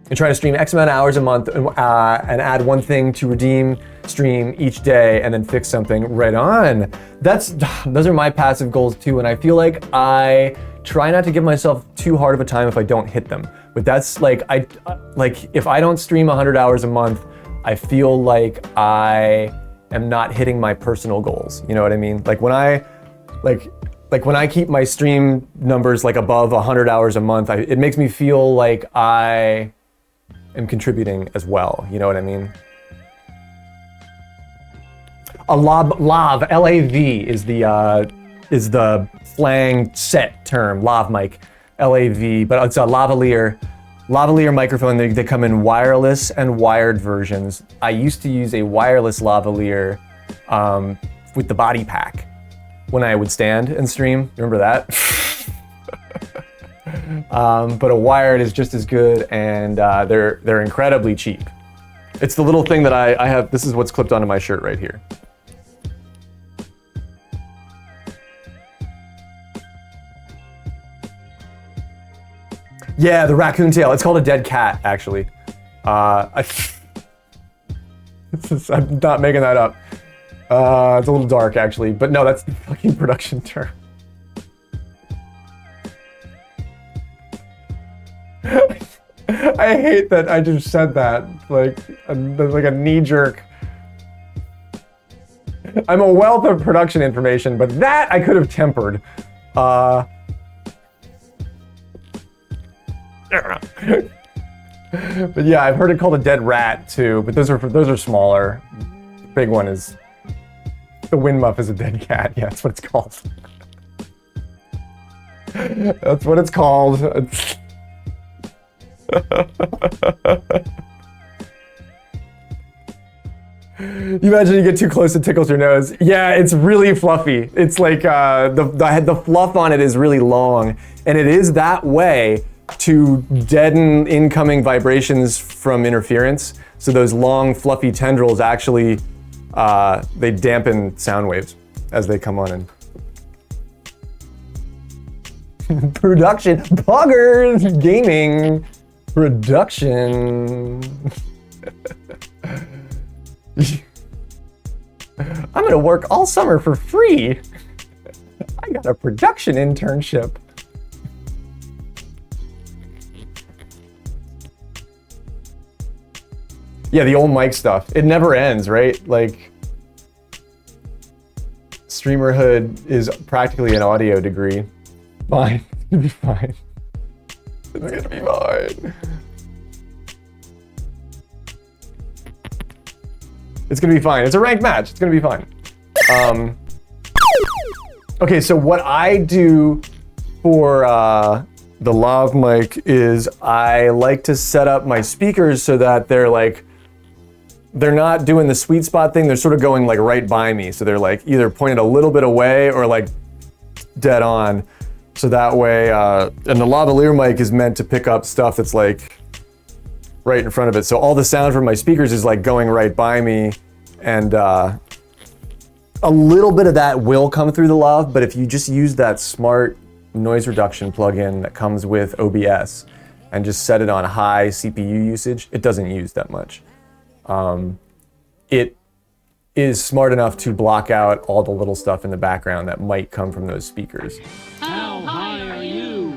Speaker 1: And try to stream X amount of hours a month and add one thing to redeem stream each day and then fix something right on. Those are my passive goals too, and I feel like I try not to give myself too hard of a time if I don't hit them. But that's like, if I don't stream 100 hours a month, I feel like I am not hitting my personal goals. You know what I mean? Like when I keep my stream numbers like above 100 hours a month, it makes me feel like I am contributing as well, you know what I mean? A lav, L-A-V is the slang set term, lav mic, L-A-V, but it's a lavalier microphone. They come in wireless and wired versions. I used to use a wireless lavalier with the body pack when I would stand and stream. Remember that? But a wired is just as good, and they're incredibly cheap. It's the little thing that I have. This is what's clipped onto my shirt right here. Yeah, the raccoon tail. It's called a dead cat, actually. I'm not making that up. It's a little dark, actually, but no, that's the fucking production term. I hate that I just said that, like a knee-jerk. I'm a wealth of production information, but that I could have tempered. But yeah, I've heard it called a dead rat too, but those are smaller. The big one is, the wind muff is a dead cat. Yeah, that's what it's called. That's what it's called. You imagine you get too close, it tickles your nose. Yeah, it's really fluffy. It's like the fluff on it is really long, and it is that way to deaden incoming vibrations from interference. So those long, fluffy tendrils actually they dampen sound waves as they come on in. Production, poggers, gaming. Production. I'm gonna work all summer for free. I got a production internship. Yeah, the old mic stuff. It never ends, right? Like, streamerhood is practically an audio degree. Fine. It's gonna be fine. It's gonna be fine. It's gonna be fine. It's a ranked match. It's gonna be fine. Okay, so what I do for the lav mic is I like to set up my speakers so that they're not doing the sweet spot thing. They're sort of going like right by me. So they're like either pointed a little bit away or like dead on. So that way, and the lavalier mic is meant to pick up stuff that's like right in front of it. So all the sound from my speakers is like going right by me, and a little bit of that will come through the lav, but if you just use that smart noise reduction plugin that comes with OBS and just set it on high CPU usage, it doesn't use that much. It is smart enough to block out all the little stuff in the background that might come from those speakers.
Speaker 3: How high are you?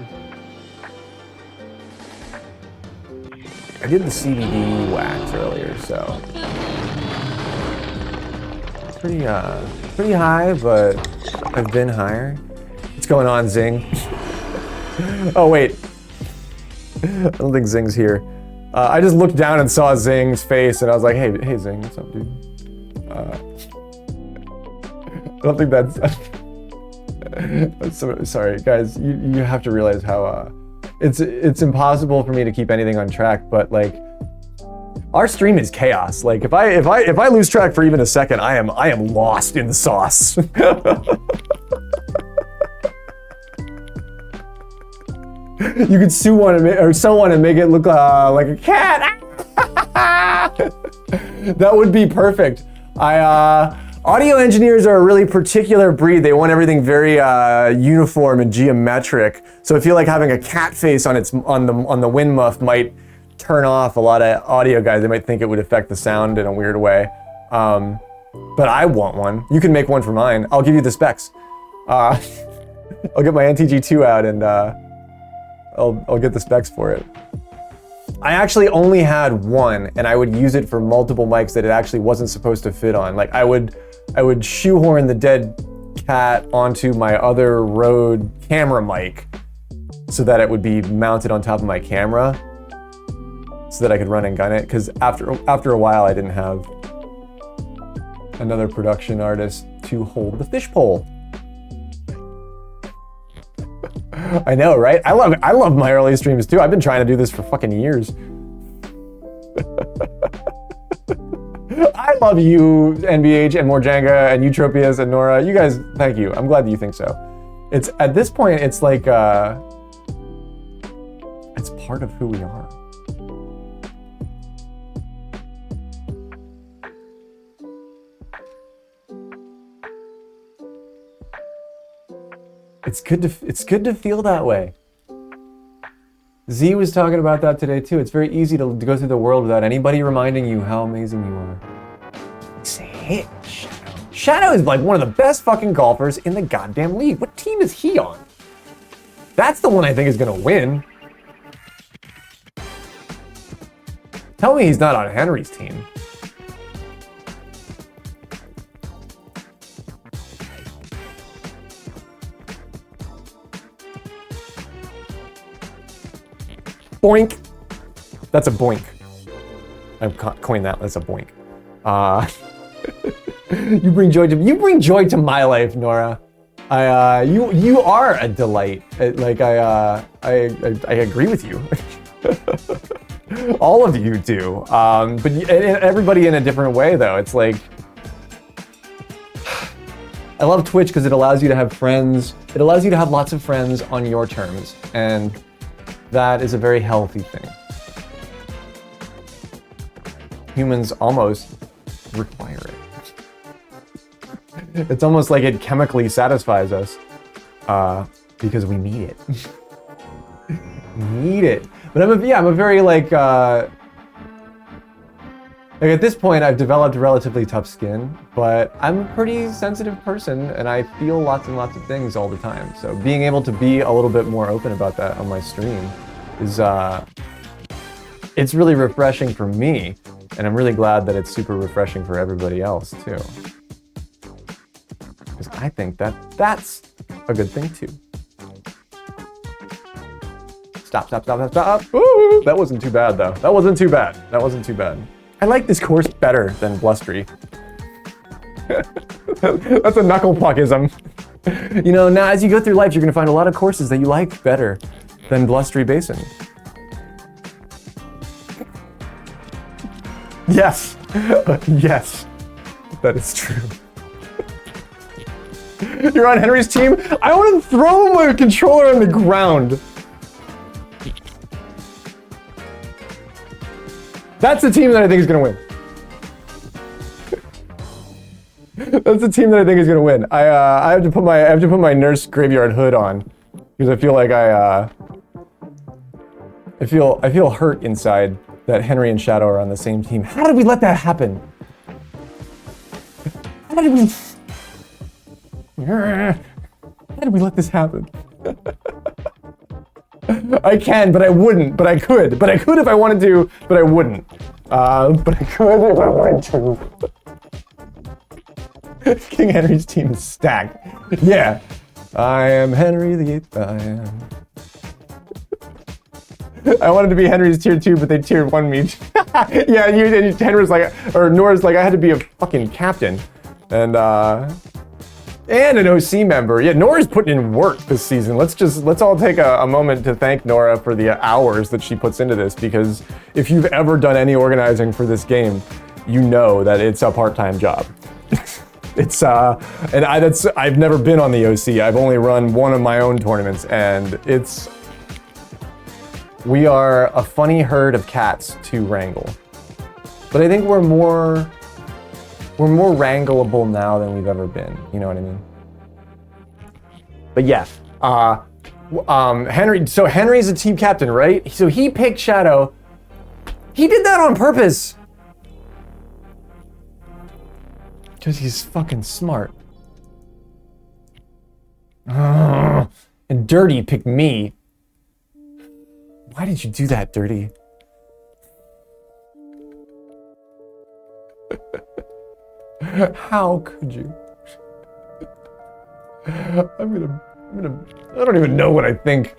Speaker 1: I did the CBD wax earlier, so it's pretty high, but I've been higher. What's going on, Zing? Oh wait, I don't think Zing's here. I just looked down and saw Zing's face, and I was like, "Hey, Zing, what's up, dude?" I don't think that's. Sorry, guys. You have to realize how it's impossible for me to keep anything on track. But like, our stream is chaos. Like, if I lose track for even a second, I am lost in the sauce. You could sue someone and make it look like a cat. That would be perfect. Audio engineers are a really particular breed. They want everything very uniform and geometric. So I feel like having a cat face on the wind muff might turn off a lot of audio guys. They might think it would affect the sound in a weird way. But I want one. You can make one for mine. I'll give you the specs. I'll get my NTG2 out and I'll get the specs for it. I actually only had one, and I would use it for multiple mics that it actually wasn't supposed to fit on. Like I would shoehorn the dead cat onto my other Rode camera mic so that it would be mounted on top of my camera so that I could run and gun it. Because after a while, I didn't have another production artist to hold the fishpole. I know, right? I love my early streams too. I've been trying to do this for fucking years. I love you, NBH and Morjanga and Eutropius and Nora. You guys, thank you. I'm glad that you think so. It's at this point, it's like it's part of who we are. It's good to feel that way. Z was talking about that today too. It's very easy to go through the world without anybody reminding you how amazing you are. Say, Shadow is like one of the best fucking golfers in the goddamn league. What team is he on? That's the one I think is gonna win. Tell me he's not on Henry's team. Boink. That's a boink. I've coined that. That's a boink. You bring joy to my life, Nora. You are a delight. Like I agree with you. All of you do. But everybody in a different way, though. It's like I love Twitch because it allows you to have friends. It allows you to have lots of friends on your terms, and that is a very healthy thing. Humans almost require it. It's almost like it chemically satisfies us because we need it. Need it. But I'm a very like at this point I've developed relatively tough skin, but I'm a pretty sensitive person and I feel lots and lots of things all the time. So being able to be a little bit more open about that on my stream is it's really refreshing for me. And I'm really glad that it's super refreshing for everybody else too. Because I think that's a good thing too. Stop. Ooh, that wasn't too bad though. That wasn't too bad. I like this course better than Blustery. That's a knuckle puckism. You know, now as you go through life, you're gonna find a lot of courses that you like better than Blustery Basin. Yes, yes, that is true. You're on Henry's team? I want to throw my controller on the ground. That's the team that I think is going to win. That's the team that I think is going to win. I have to put my nurse graveyard hood on because I feel like I feel hurt inside that Henry and Shadow are on the same team. How did we let that happen? How did we let this happen? I can, but I wouldn't. But I could. But I could if I wanted to, but I wouldn't. But I could if I wanted to. King Henry's team is stacked. Yeah. I am Henry the 8th, I am. I wanted to be Henry's tier 2, but they tier 1 me. Yeah, Henry was like, or Nora's like, I had to be a fucking captain. And an OC member. Yeah, Nora's putting in work this season. Let's all take a moment to thank Nora for the hours that she puts into this, because if you've ever done any organizing for this game, you know that it's a part-time job. I've never been on the OC. I've only run one of my own tournaments, and we are a funny herd of cats to wrangle. But I think we're more wrangleable now than we've ever been. You know what I mean? But yeah, Henry. So Henry's a team captain, right? So he picked Shadow. He did that on purpose. Because he's fucking smart. And Dirty picked me. Why did you do that, Dirty? How could you? I don't even know what I think.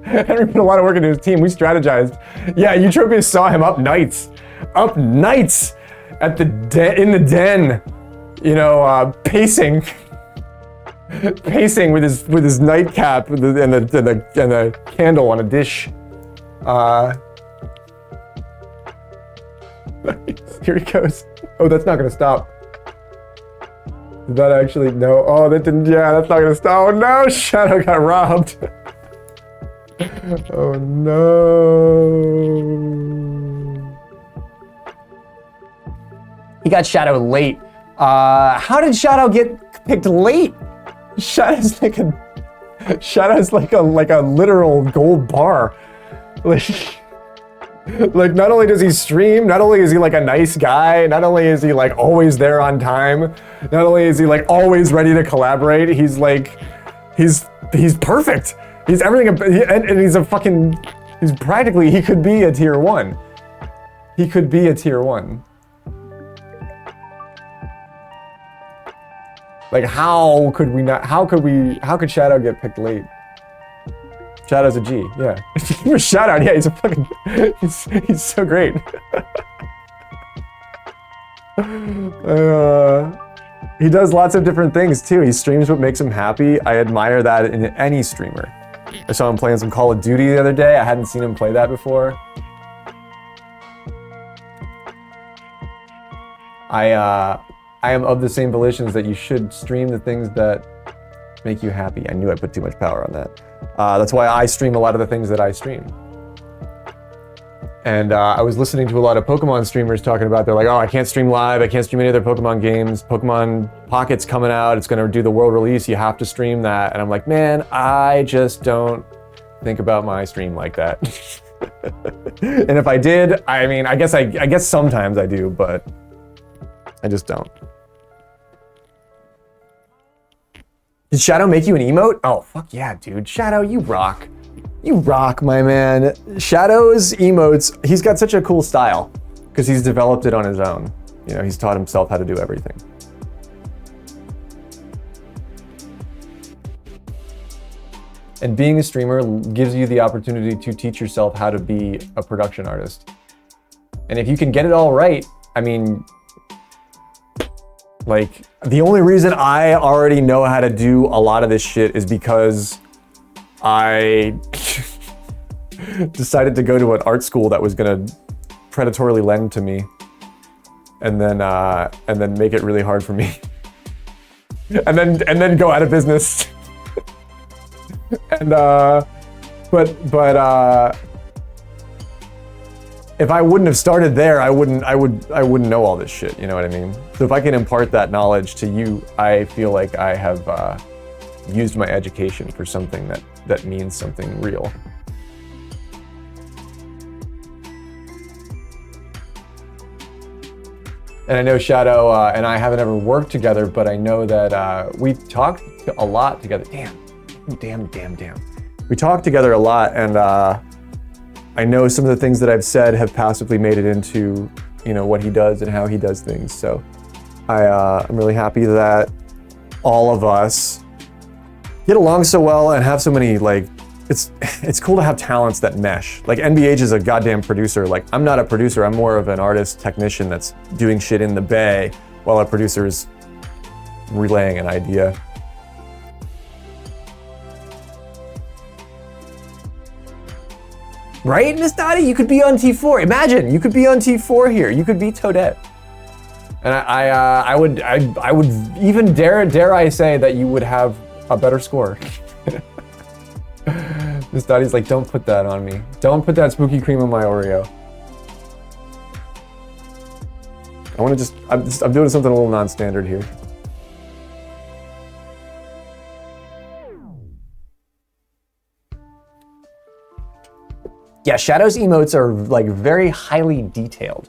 Speaker 1: Henry put a lot of work into his team. We strategized. Yeah, Eutropius saw him up nights at in the den, you know, pacing with his nightcap and the candle on a dish. Here he goes. Oh, that's not gonna stop. Did that actually? No. Oh, that didn't. Yeah, that's not gonna stop. Oh no, Shadow got robbed. Oh no. He got Shadow late. How did Shadow get picked late? Shadow's like a literal gold bar. Like, not only does he stream, not only is he like a nice guy, not only is he like always there on time, not only is he like always ready to collaborate, he's like, he's perfect. He's everything, and he's he's practically, he could be a tier 1. He could be a tier 1. Like, how could Shadow get picked late? Shadow's a G, yeah. Shout out, yeah, he's a fucking, he's so great. He does lots of different things too. He streams what makes him happy. I admire that in any streamer. I saw him playing some Call of Duty the other day. I hadn't seen him play that before. I am of the same volitions that you should stream the things that make you happy. I knew I put too much power on that. That's why I stream a lot of the things that I stream. And I was listening to a lot of Pokemon streamers talking about, they're like, oh, I can't stream live, I can't stream any other Pokemon games. Pokemon Pocket's coming out, it's gonna do the world release, you have to stream that. And I'm like, man, I just don't think about my stream like that. And if I did, I mean, I guess sometimes I do, but I just don't. Did Shadow make you an emote? Oh, fuck yeah, dude. Shadow, you rock. You rock, my man. Shadow's emotes, he's got such a cool style because he's developed it on his own. You know, he's taught himself how to do everything. And being a streamer gives you the opportunity to teach yourself how to be a production artist. And if you can get it all right, I mean, like, the only reason I already know how to do a lot of this shit is because I decided to go to an art school that was gonna predatorily lend to me, and then make it really hard for me, and then go out of business. And if I wouldn't have started there, I wouldn't know all this shit. You know what I mean? So if I can impart that knowledge to you, I feel like I have used my education for something that means something real. And I know Shadow and I haven't ever worked together, but I know that we talked a lot together. Damn. We talked together a lot, and I know some of the things that I've said have passively made it into, you know, what he does and how he does things. So I'm really happy that all of us get along so well and have so many, like, it's cool to have talents that mesh. Like, NBH is a goddamn producer. Like, I'm not a producer, I'm more of an artist technician that's doing shit in the bay while a producer is relaying an idea. Right, Miss Dottie? You could be on T4. Imagine, you could be on T4 here. You could be Toadette. And I would even dare I say that you would have a better score. Miss Dottie's like, don't put that on me. Don't put that spooky cream on my Oreo. I'm doing something a little non-standard here. Yeah, Shadow's emotes are like very highly detailed.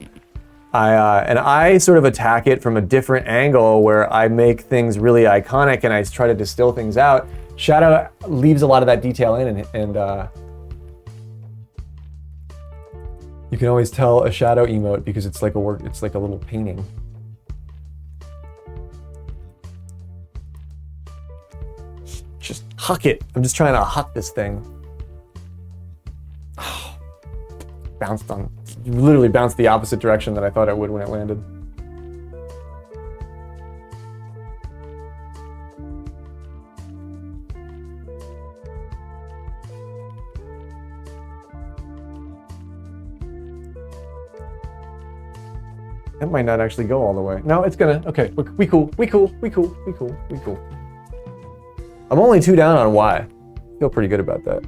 Speaker 1: I sort of attack it from a different angle where I make things really iconic and I try to distill things out. Shadow leaves a lot of that detail in, and you can always tell a Shadow emote because it's like it's like a little painting. Just huck it. I'm just trying to huck this thing. Literally bounced the opposite direction that I thought it would when it landed. That might not actually go all the way. No, it's gonna. Okay, we cool. I'm only 2 down on Y. Feel pretty good about that.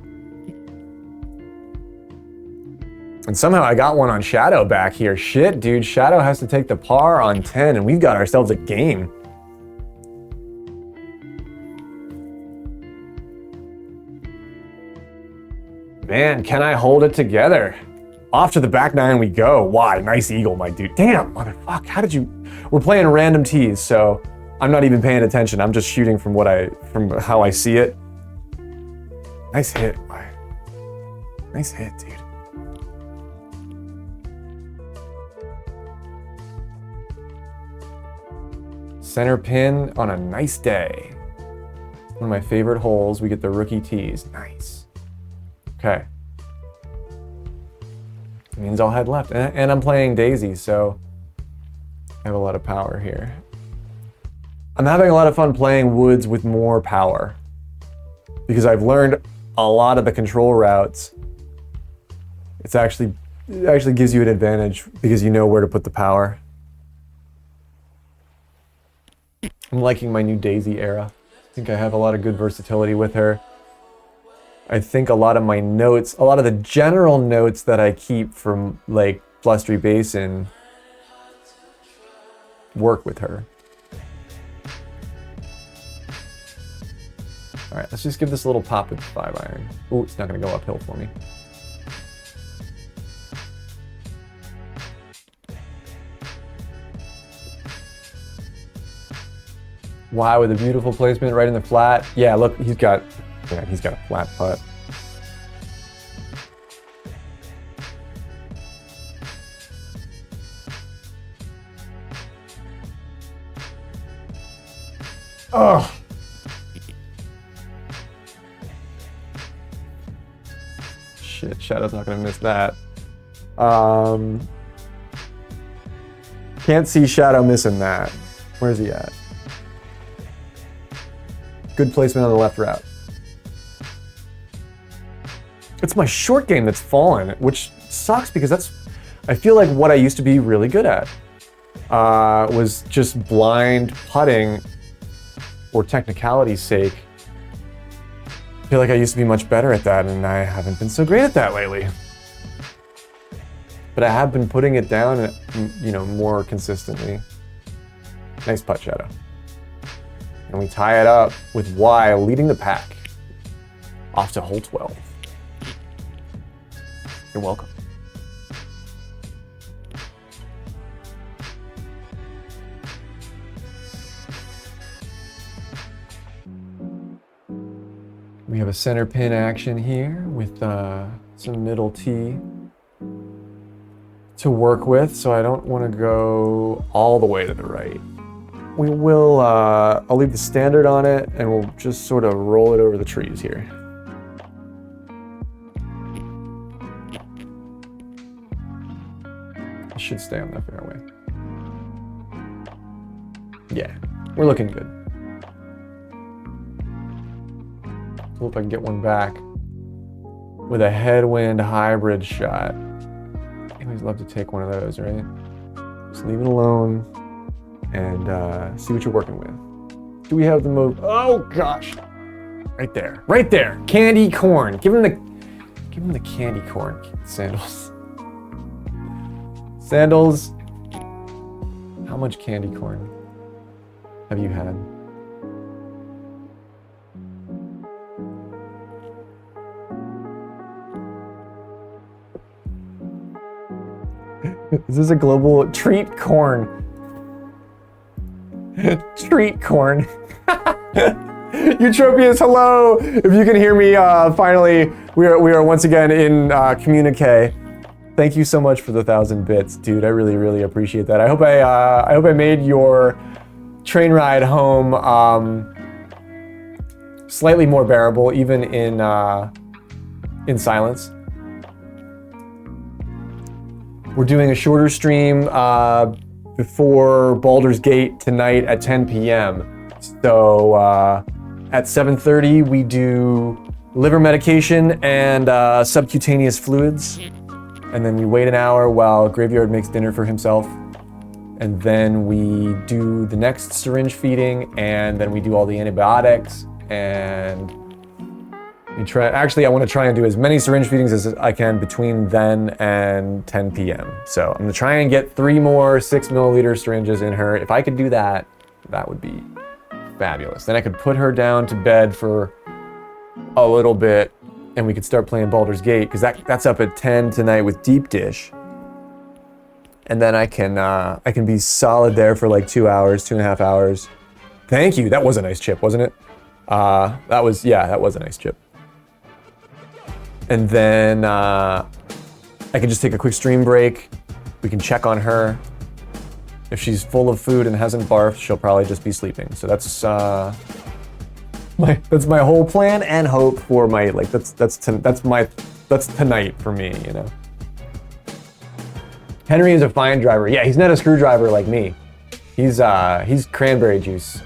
Speaker 1: And somehow I got one on Shadow back here. Shit, dude, Shadow has to take the par on 10 and we've got ourselves a game. Man, can I hold it together? Off to the back 9 we go. Why? Nice eagle, my dude. Damn, motherfucker, how did you... We're playing random tees, so I'm not even paying attention. I'm just shooting from how I see it. Nice hit. Nice hit, dude. Center pin on a nice day. One of my favorite holes. We get the rookie tees. Nice. Okay. It means I'll head left. And I'm playing Daisy, so I have a lot of power here. I'm having a lot of fun playing woods with more power because I've learned a lot of the control routes. It actually gives you an advantage because you know where to put the power. I'm liking my new Daisy era. I think I have a lot of good versatility with her. I think a lot of my notes, a lot of the general notes that I keep from like Blustery Basin work with her. All right, let's just give this a little pop with the 5-iron. Ooh, it's not gonna go uphill for me. Wow, with a beautiful placement right in the flat. Yeah, look, he's got a flat putt. Ugh. Shit, Shadow's not gonna miss that. Can't see Shadow missing that. Where's he at? Good placement on the left route. It's my short game that's fallen, which sucks because that's, I feel like what I used to be really good at was just blind putting for technicality's sake. I feel like I used to be much better at that, and I haven't been so great at that lately. But I have been putting it down, you know, more consistently. Nice putt, Shadow. And we tie it up with Y leading the pack. Off to hole 12. You're welcome. We have a center pin action here with some middle tee to work with, so I don't want to go all the way to the right. We will, I'll leave the standard on it and we'll just sort of roll it over the trees here. It should stay on the fairway. Yeah, we're looking good. Hope I can get one back with a headwind hybrid shot. I always love to take one of those, right? Just leave it alone and see what you're working with. Do we have the move? Oh gosh, right there, right there. Candy corn. Give him the candy corn. Sandals. Sandals. How much candy corn have you had? Is this a global treat corn? Treat corn. Eutropius, hello! If you can hear me, finally, we are once again in communique. Thank you so much for the 1,000 bits, dude. I really, really appreciate that. I hope I made your train ride home slightly more bearable, even in silence. We're doing a shorter stream before Baldur's Gate tonight at 10 p.m. So at 7:30 we do liver medication and subcutaneous fluids. And then we wait an hour while Graveyard makes dinner for himself. And then we do the next syringe feeding, and then we do all the antibiotics, and we try. Actually, I want to try and do as many syringe feedings as I can between then and 10 p.m. So I'm gonna try and get 3 more 6 milliliter syringes in her. If I could do that, that would be fabulous. Then I could put her down to bed for a little bit, and we could start playing Baldur's Gate, because that's up at 10 tonight with Deep Dish. And then I can be solid there for like 2 hours, 2.5 hours. Thank you. That was a nice chip, wasn't it? That was a nice chip. And then I can just take a quick stream break. We can check on her. If she's full of food and hasn't barfed, she'll probably just be sleeping. So that's my whole plan and hope for my, like, that's tonight for me, you know. Henry is a fine driver. Yeah, he's not a screwdriver like me. He's cranberry juice.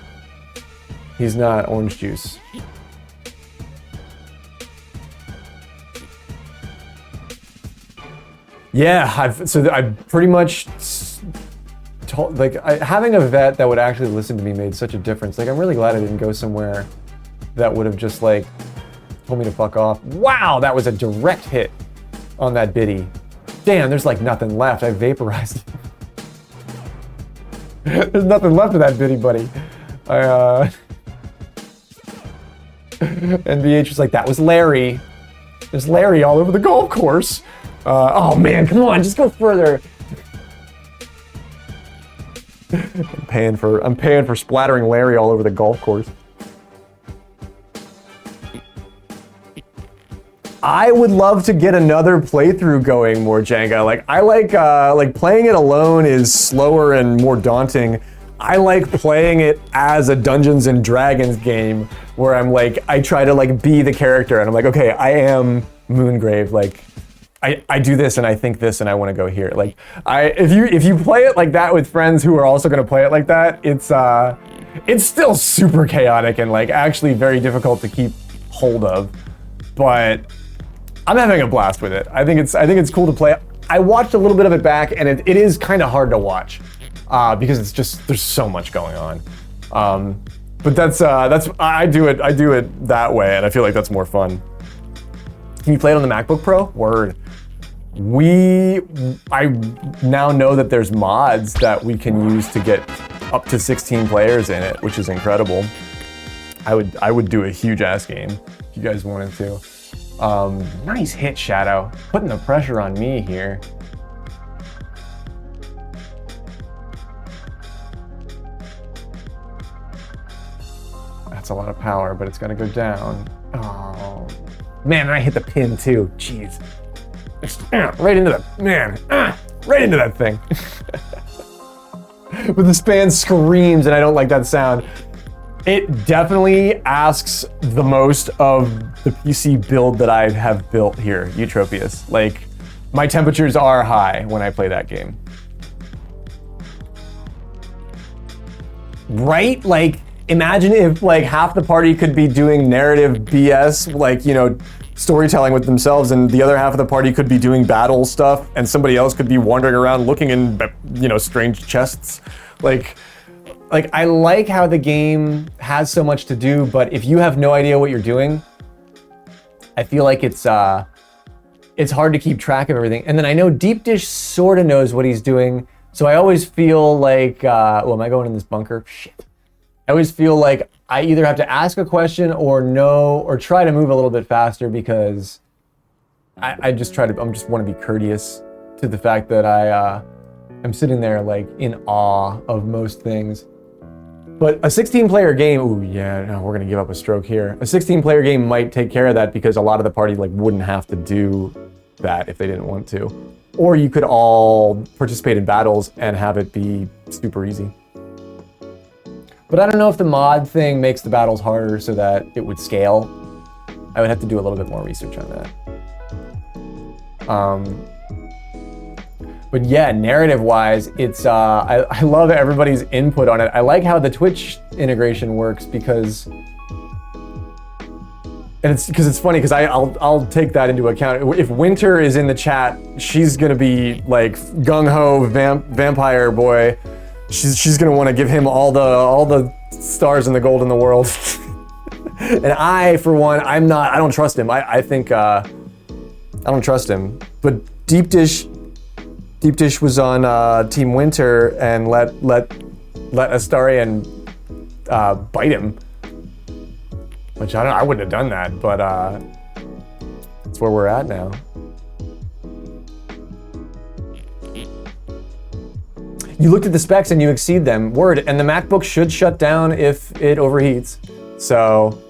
Speaker 1: He's not orange juice. Yeah, I've pretty much told, like, having a vet that would actually listen to me made such a difference. Like, I'm really glad I didn't go somewhere that would have just, like, told me to fuck off. Wow, that was a direct hit on that biddy. Damn, there's like nothing left. I vaporized it. There's nothing left of that biddy, buddy. And BH was like, that was Larry. There's Larry all over the golf course. Oh man, come on, just go further. I'm paying for splattering Larry all over the golf course. I would love to get another playthrough going more, Jenga. Like, I like playing it alone is slower and more daunting. I like playing it as a Dungeons and Dragons game where I'm like, I try to like be the character and I'm like, okay, I am Moongrave. Like, I do this and I think this and I want to go here. Like, if you play it like that with friends who are also going to play it like that, it's still super chaotic and like actually very difficult to keep hold of. But I'm having a blast with it. I think it's cool to play. I watched a little bit of it back and it is kind of hard to watch because it's just there's so much going on. But that's I do it that way and I feel like that's more fun. Can you play it on the MacBook Pro? Word. I now know that there's mods that we can use to get up to 16 players in it, which is incredible. I would do a huge ass game if you guys wanted to. Nice hit, Shadow. Putting the pressure on me here. That's a lot of power, but it's gonna go down. Oh. Man, and I hit the pin too. Jeez. Right into right into that thing. But the span screams and I don't like that sound. It definitely asks the most of the PC build that I have built here, Eutropius. Like, my temperatures are high when I play that game. Right? Like, imagine if like half the party could be doing narrative BS, like, you know, storytelling with themselves, and the other half of the party could be doing battle stuff, and somebody else could be wandering around looking in, you know, strange chests. Like I like how the game has so much to do, but if you have no idea what you're doing, I feel like it's hard to keep track of everything. And then I know Deep Dish sort of knows what he's doing, so I always feel like, oh, am I going in this bunker? Shit. I always feel like I either have to ask a question or try to move a little bit faster because I just want to be courteous to the fact that I'm sitting there like in awe of most things. But a 16-player game, ooh yeah, no, we're gonna give up a stroke here. A 16-player game might take care of that because a lot of the party like wouldn't have to do that if they didn't want to. Or you could all participate in battles and have it be super easy. But I don't know if the mod thing makes the battles harder so that it would scale. I would have to do a little bit more research on that. But yeah, narrative-wise, it's I love everybody's input on it. I like how the Twitch integration works because it's funny because I'll take that into account. If Winter is in the chat, she's gonna be like gung-ho vampire boy. She's gonna want to give him all the stars and the gold in the world. And I, for one, I don't trust him. I think I don't trust him. But Deep Dish was on Team Winter and let Astarion bite him. Which I wouldn't have done that, but that's where we're at now. You looked at the specs and you exceed them. Word, and the MacBook should shut down if it overheats. So,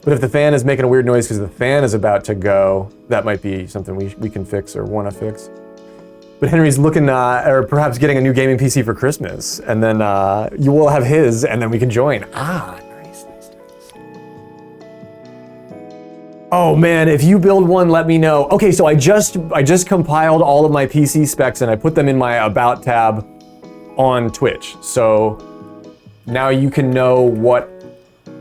Speaker 1: but if the fan is making a weird noise because the fan is about to go, that might be something we can fix or want to fix. But Henry's looking, or perhaps getting a new gaming PC for Christmas, and then you will have his, and then we can join. Ah, nice. Oh man, if you build one, let me know. Okay, so I just compiled all of my PC specs and I put them in my About tab on Twitch. So now you can know what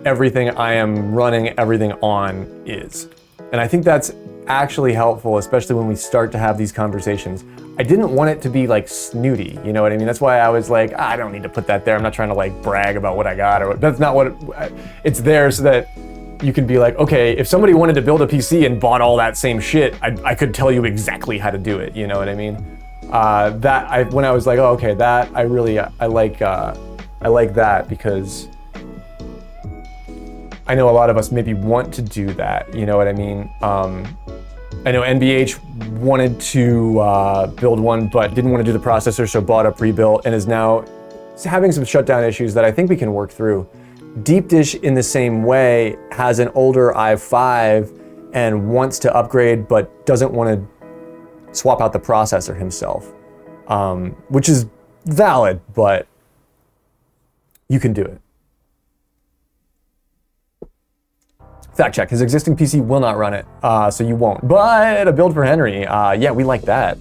Speaker 1: everything I am running everything on is. And I think that's actually helpful, especially when we start to have these conversations. I didn't want it to be like snooty, you know what I mean? That's why I was like, I don't need to put that there. I'm not trying to like brag about what I got or that's not what it's there so that you can be like, okay, if somebody wanted to build a PC and bought all that same shit, I could tell you exactly how to do it, you know what I mean? When I was like, oh, okay, that I like that because I know a lot of us maybe want to do that, you know what I mean? I know NBH wanted to build one, but didn't want to do the processor, so bought a pre-built and is now having some shutdown issues that I think we can work through. Deep Dish, in the same way, has an older i5 and wants to upgrade, but doesn't want to swap out the processor himself, which is valid, but you can do it. Fact check, his existing PC will not run it, so you won't. But a build for Henry, yeah, we like that.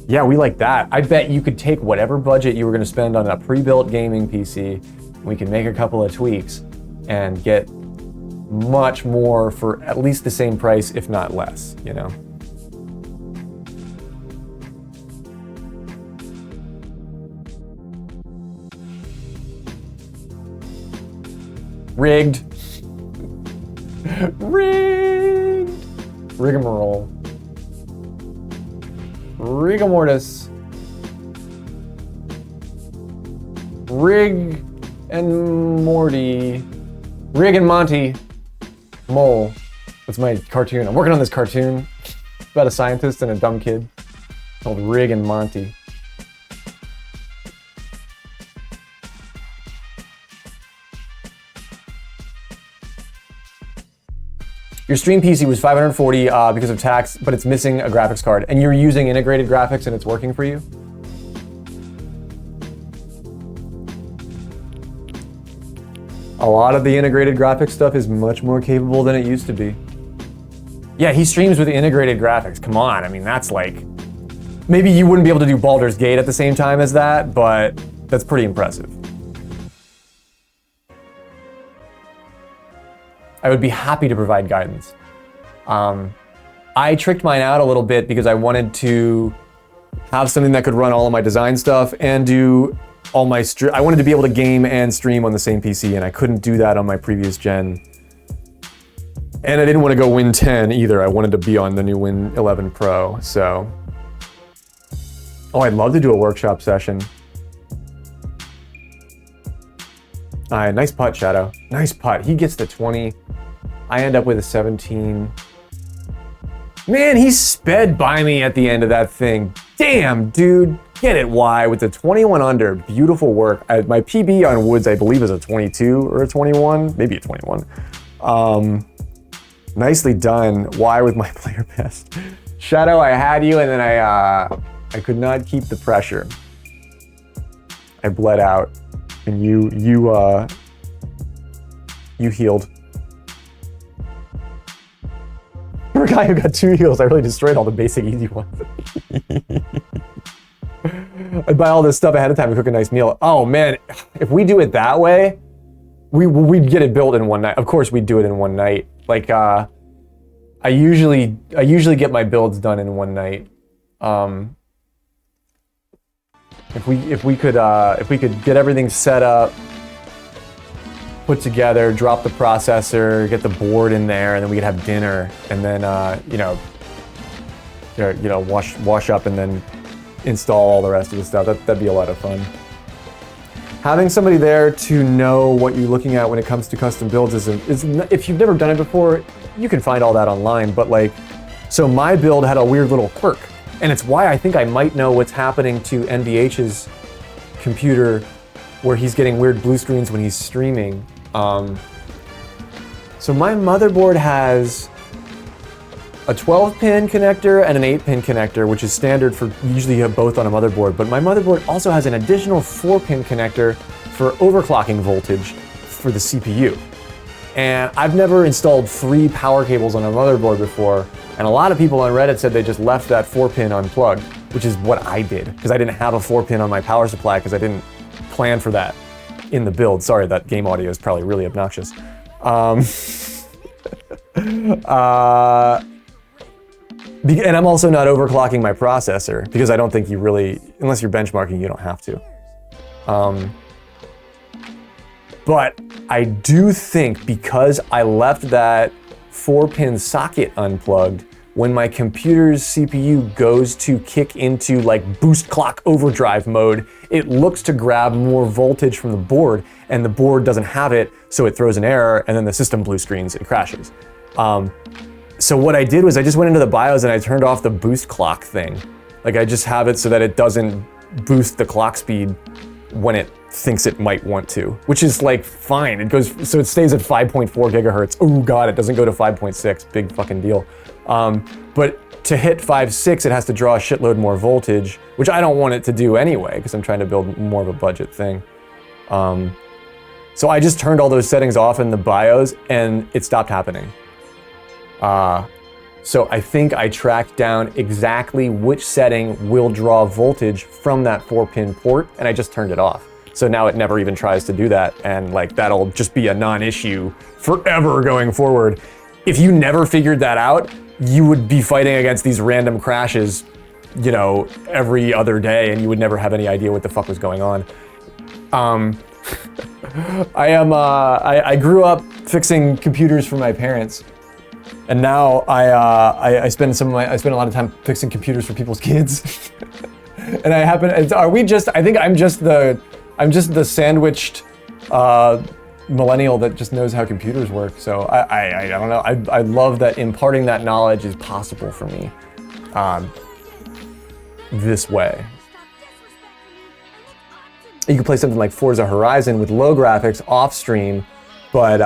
Speaker 1: Yeah, we like that. I bet you could take whatever budget you were gonna spend on a pre-built gaming PC, we can make a couple of tweaks and get much more for at least the same price, if not less, you know? Rigged. Rigged. Rigmarole. Rigamortis. Rig and Morty. Rig and Monty. Mole. That's my cartoon. I'm working on this cartoon about a scientist and a dumb kid called Rig and Monty. Your stream PC was 540 because of tax, but it's missing a graphics card, and you're using integrated graphics and it's working for you? A lot of the integrated graphics stuff is much more capable than it used to be. Yeah, he streams with integrated graphics. Come on, I mean, that's like, maybe you wouldn't be able to do Baldur's Gate at the same time as that, but that's pretty impressive. I would be happy to provide guidance. I tricked mine out a little bit because I wanted to have something that could run all of my design stuff and do all my I wanted to be able to game and stream on the same PC, and I couldn't do that on my previous gen. And I didn't want to go Win 10 either. I wanted to be on the new Win 11 Pro, so. Oh, I'd love to do a workshop session. All right, nice putt, Shadow. Nice putt. He gets the 20. I end up with a 17. Man, he sped by me at the end of that thing. Damn, dude. Get it, Y, with the 21 under. Beautiful work. My PB on woods, I believe, is a 22 or a 21. Maybe a 21. Nicely done. Y with my player best. Shadow, I had you, and then I could not keep the pressure. I bled out, and you healed. For a guy who got 2 heals, I really destroyed all the basic easy ones. I'd buy all this stuff ahead of time and cook a nice meal. Oh man, if we do it that way, we'd get it built in one night. Of course, we'd do it in one night. Like I usually get my builds done in one night. If we could get everything set up, put together, drop the processor, get the board in there, and then we could have dinner, and then wash up, and then install all the rest of the stuff. That'd be a lot of fun. Having somebody there to know what you're looking at when it comes to custom builds is if you've never done it before, you can find all that online. But like, so my build had a weird little quirk, and it's why I think I might know what's happening to NVH's computer, where he's getting weird blue screens when he's streaming. So my motherboard has a 12-pin connector and an 8-pin connector, which is standard for, usually you have both on a motherboard, but my motherboard also has an additional 4-pin connector for overclocking voltage for the CPU. And I've never installed 3 power cables on a motherboard before, and a lot of people on Reddit said they just left that 4-pin unplugged, which is what I did, because I didn't have a 4-pin on my power supply because I didn't plan for that in the build. Sorry, that game audio is probably really obnoxious. And I'm also not overclocking my processor because I don't think you really, unless you're benchmarking, you don't have to. But I do think because I left that 4-pin socket unplugged, when my computer's CPU goes to kick into like boost clock overdrive mode, it looks to grab more voltage from the board, and the board doesn't have it, so it throws an error, and then the system blue screens, it crashes. So what I did was I just went into the BIOS and I turned off the boost clock thing. Like I just have it so that it doesn't boost the clock speed when it thinks it might want to, which is like fine. It goes, so it stays at 5.4 gigahertz. Oh God, it doesn't go to 5.6, big fucking deal. But to hit 5.6, it has to draw a shitload more voltage, which I don't want it to do anyway, because I'm trying to build more of a budget thing. So I just turned all those settings off in the BIOS and it stopped happening. So I think I tracked down exactly which setting will draw voltage from that 4-pin port, and I just turned it off. So now it never even tries to do that, and like that'll just be a non-issue forever going forward. If you never figured that out, you would be fighting against these random crashes, you know, every other day, and you would never have any idea what the fuck was going on. I grew up fixing computers for my parents, and now I spend a lot of time fixing computers for people's kids. And I think I'm just the sandwiched millennial that just knows how computers work. So I don't know. I love that imparting that knowledge is possible for me this way. You can play something like Forza Horizon with low graphics off stream, but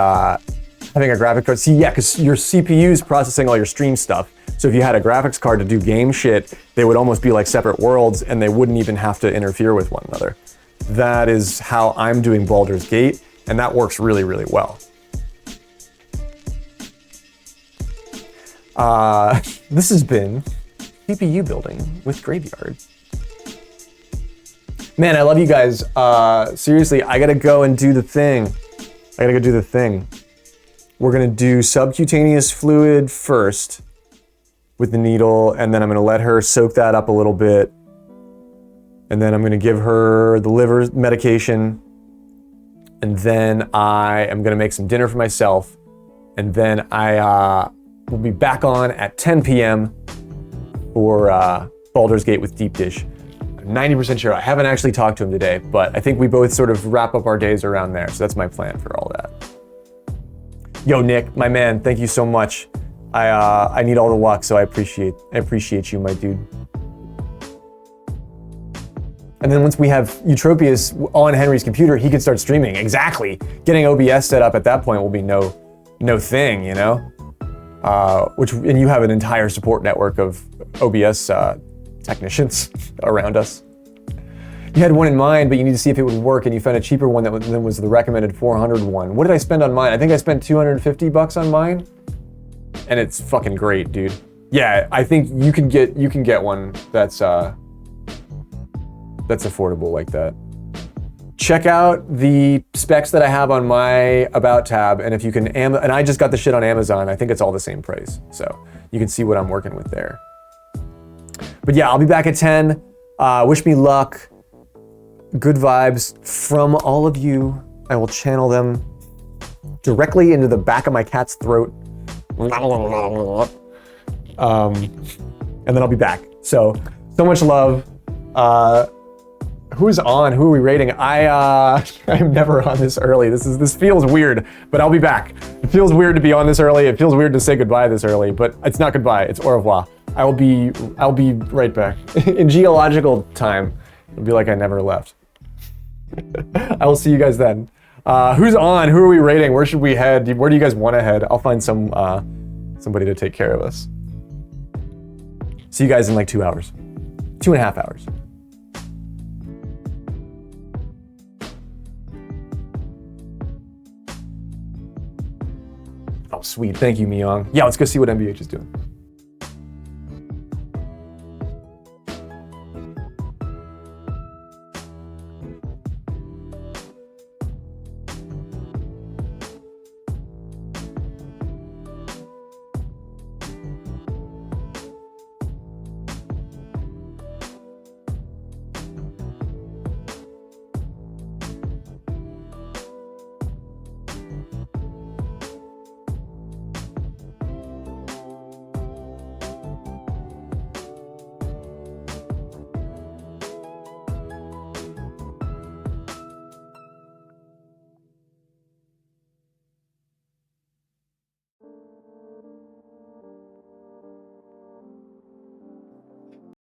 Speaker 1: having a graphic card, because your CPU is processing all your stream stuff. So if you had a graphics card to do game shit, they would almost be like separate worlds and they wouldn't even have to interfere with one another. That is how I'm doing Baldur's Gate, and that works really, really well. This has been CPU building with Graveyard. Man, I love you guys. Seriously, I gotta go and do the thing. We're gonna do subcutaneous fluid first with the needle, and then I'm gonna let her soak that up a little bit. And then I'm gonna give her the liver medication. And then I am gonna make some dinner for myself. And then I will be back on at 10 p.m. for Baldur's Gate with Deep Dish. I'm 90% sure. I haven't actually talked to him today, but I think we both sort of wrap up our days around there. So that's my plan for all that. Yo, Nick, my man, thank you so much. I need all the luck, so I appreciate you, my dude. And then once we have Eutropius on Henry's computer, he can start streaming. Exactly. Getting OBS set up at that point will be no thing, you know? And you have an entire support network of OBS technicians around us. You had one in mind, but you need to see if it would work, and you found a cheaper one that was the recommended 400 one. What did I spend on mine? I think I spent $250 on mine, and it's fucking great, dude. Yeah, I think you can get one that's affordable like that. Check out the specs that I have on my About tab, and if you can, and I just got the shit on Amazon. I think it's all the same price, so you can see what I'm working with there. But yeah, I'll be back at 10. Wish me luck. Good vibes from all of you. I will channel them directly into the back of my cat's throat. And then I'll be back. So much love. Who's on? Who are we rating? I'm never on this early. This feels weird, but I'll be back. It feels weird to be on this early. It feels weird to say goodbye this early, but it's not goodbye. It's au revoir. I'll be right back. In geological time, it'll be like I never left. I will see you guys then. Who's on? Who are we rating? Where should we head? Where do you guys want to head? I'll find somebody to take care of us. See you guys in like 2 hours. 2.5 hours. Oh, sweet. Thank you, Myung. Yeah, let's go see what MBH is doing.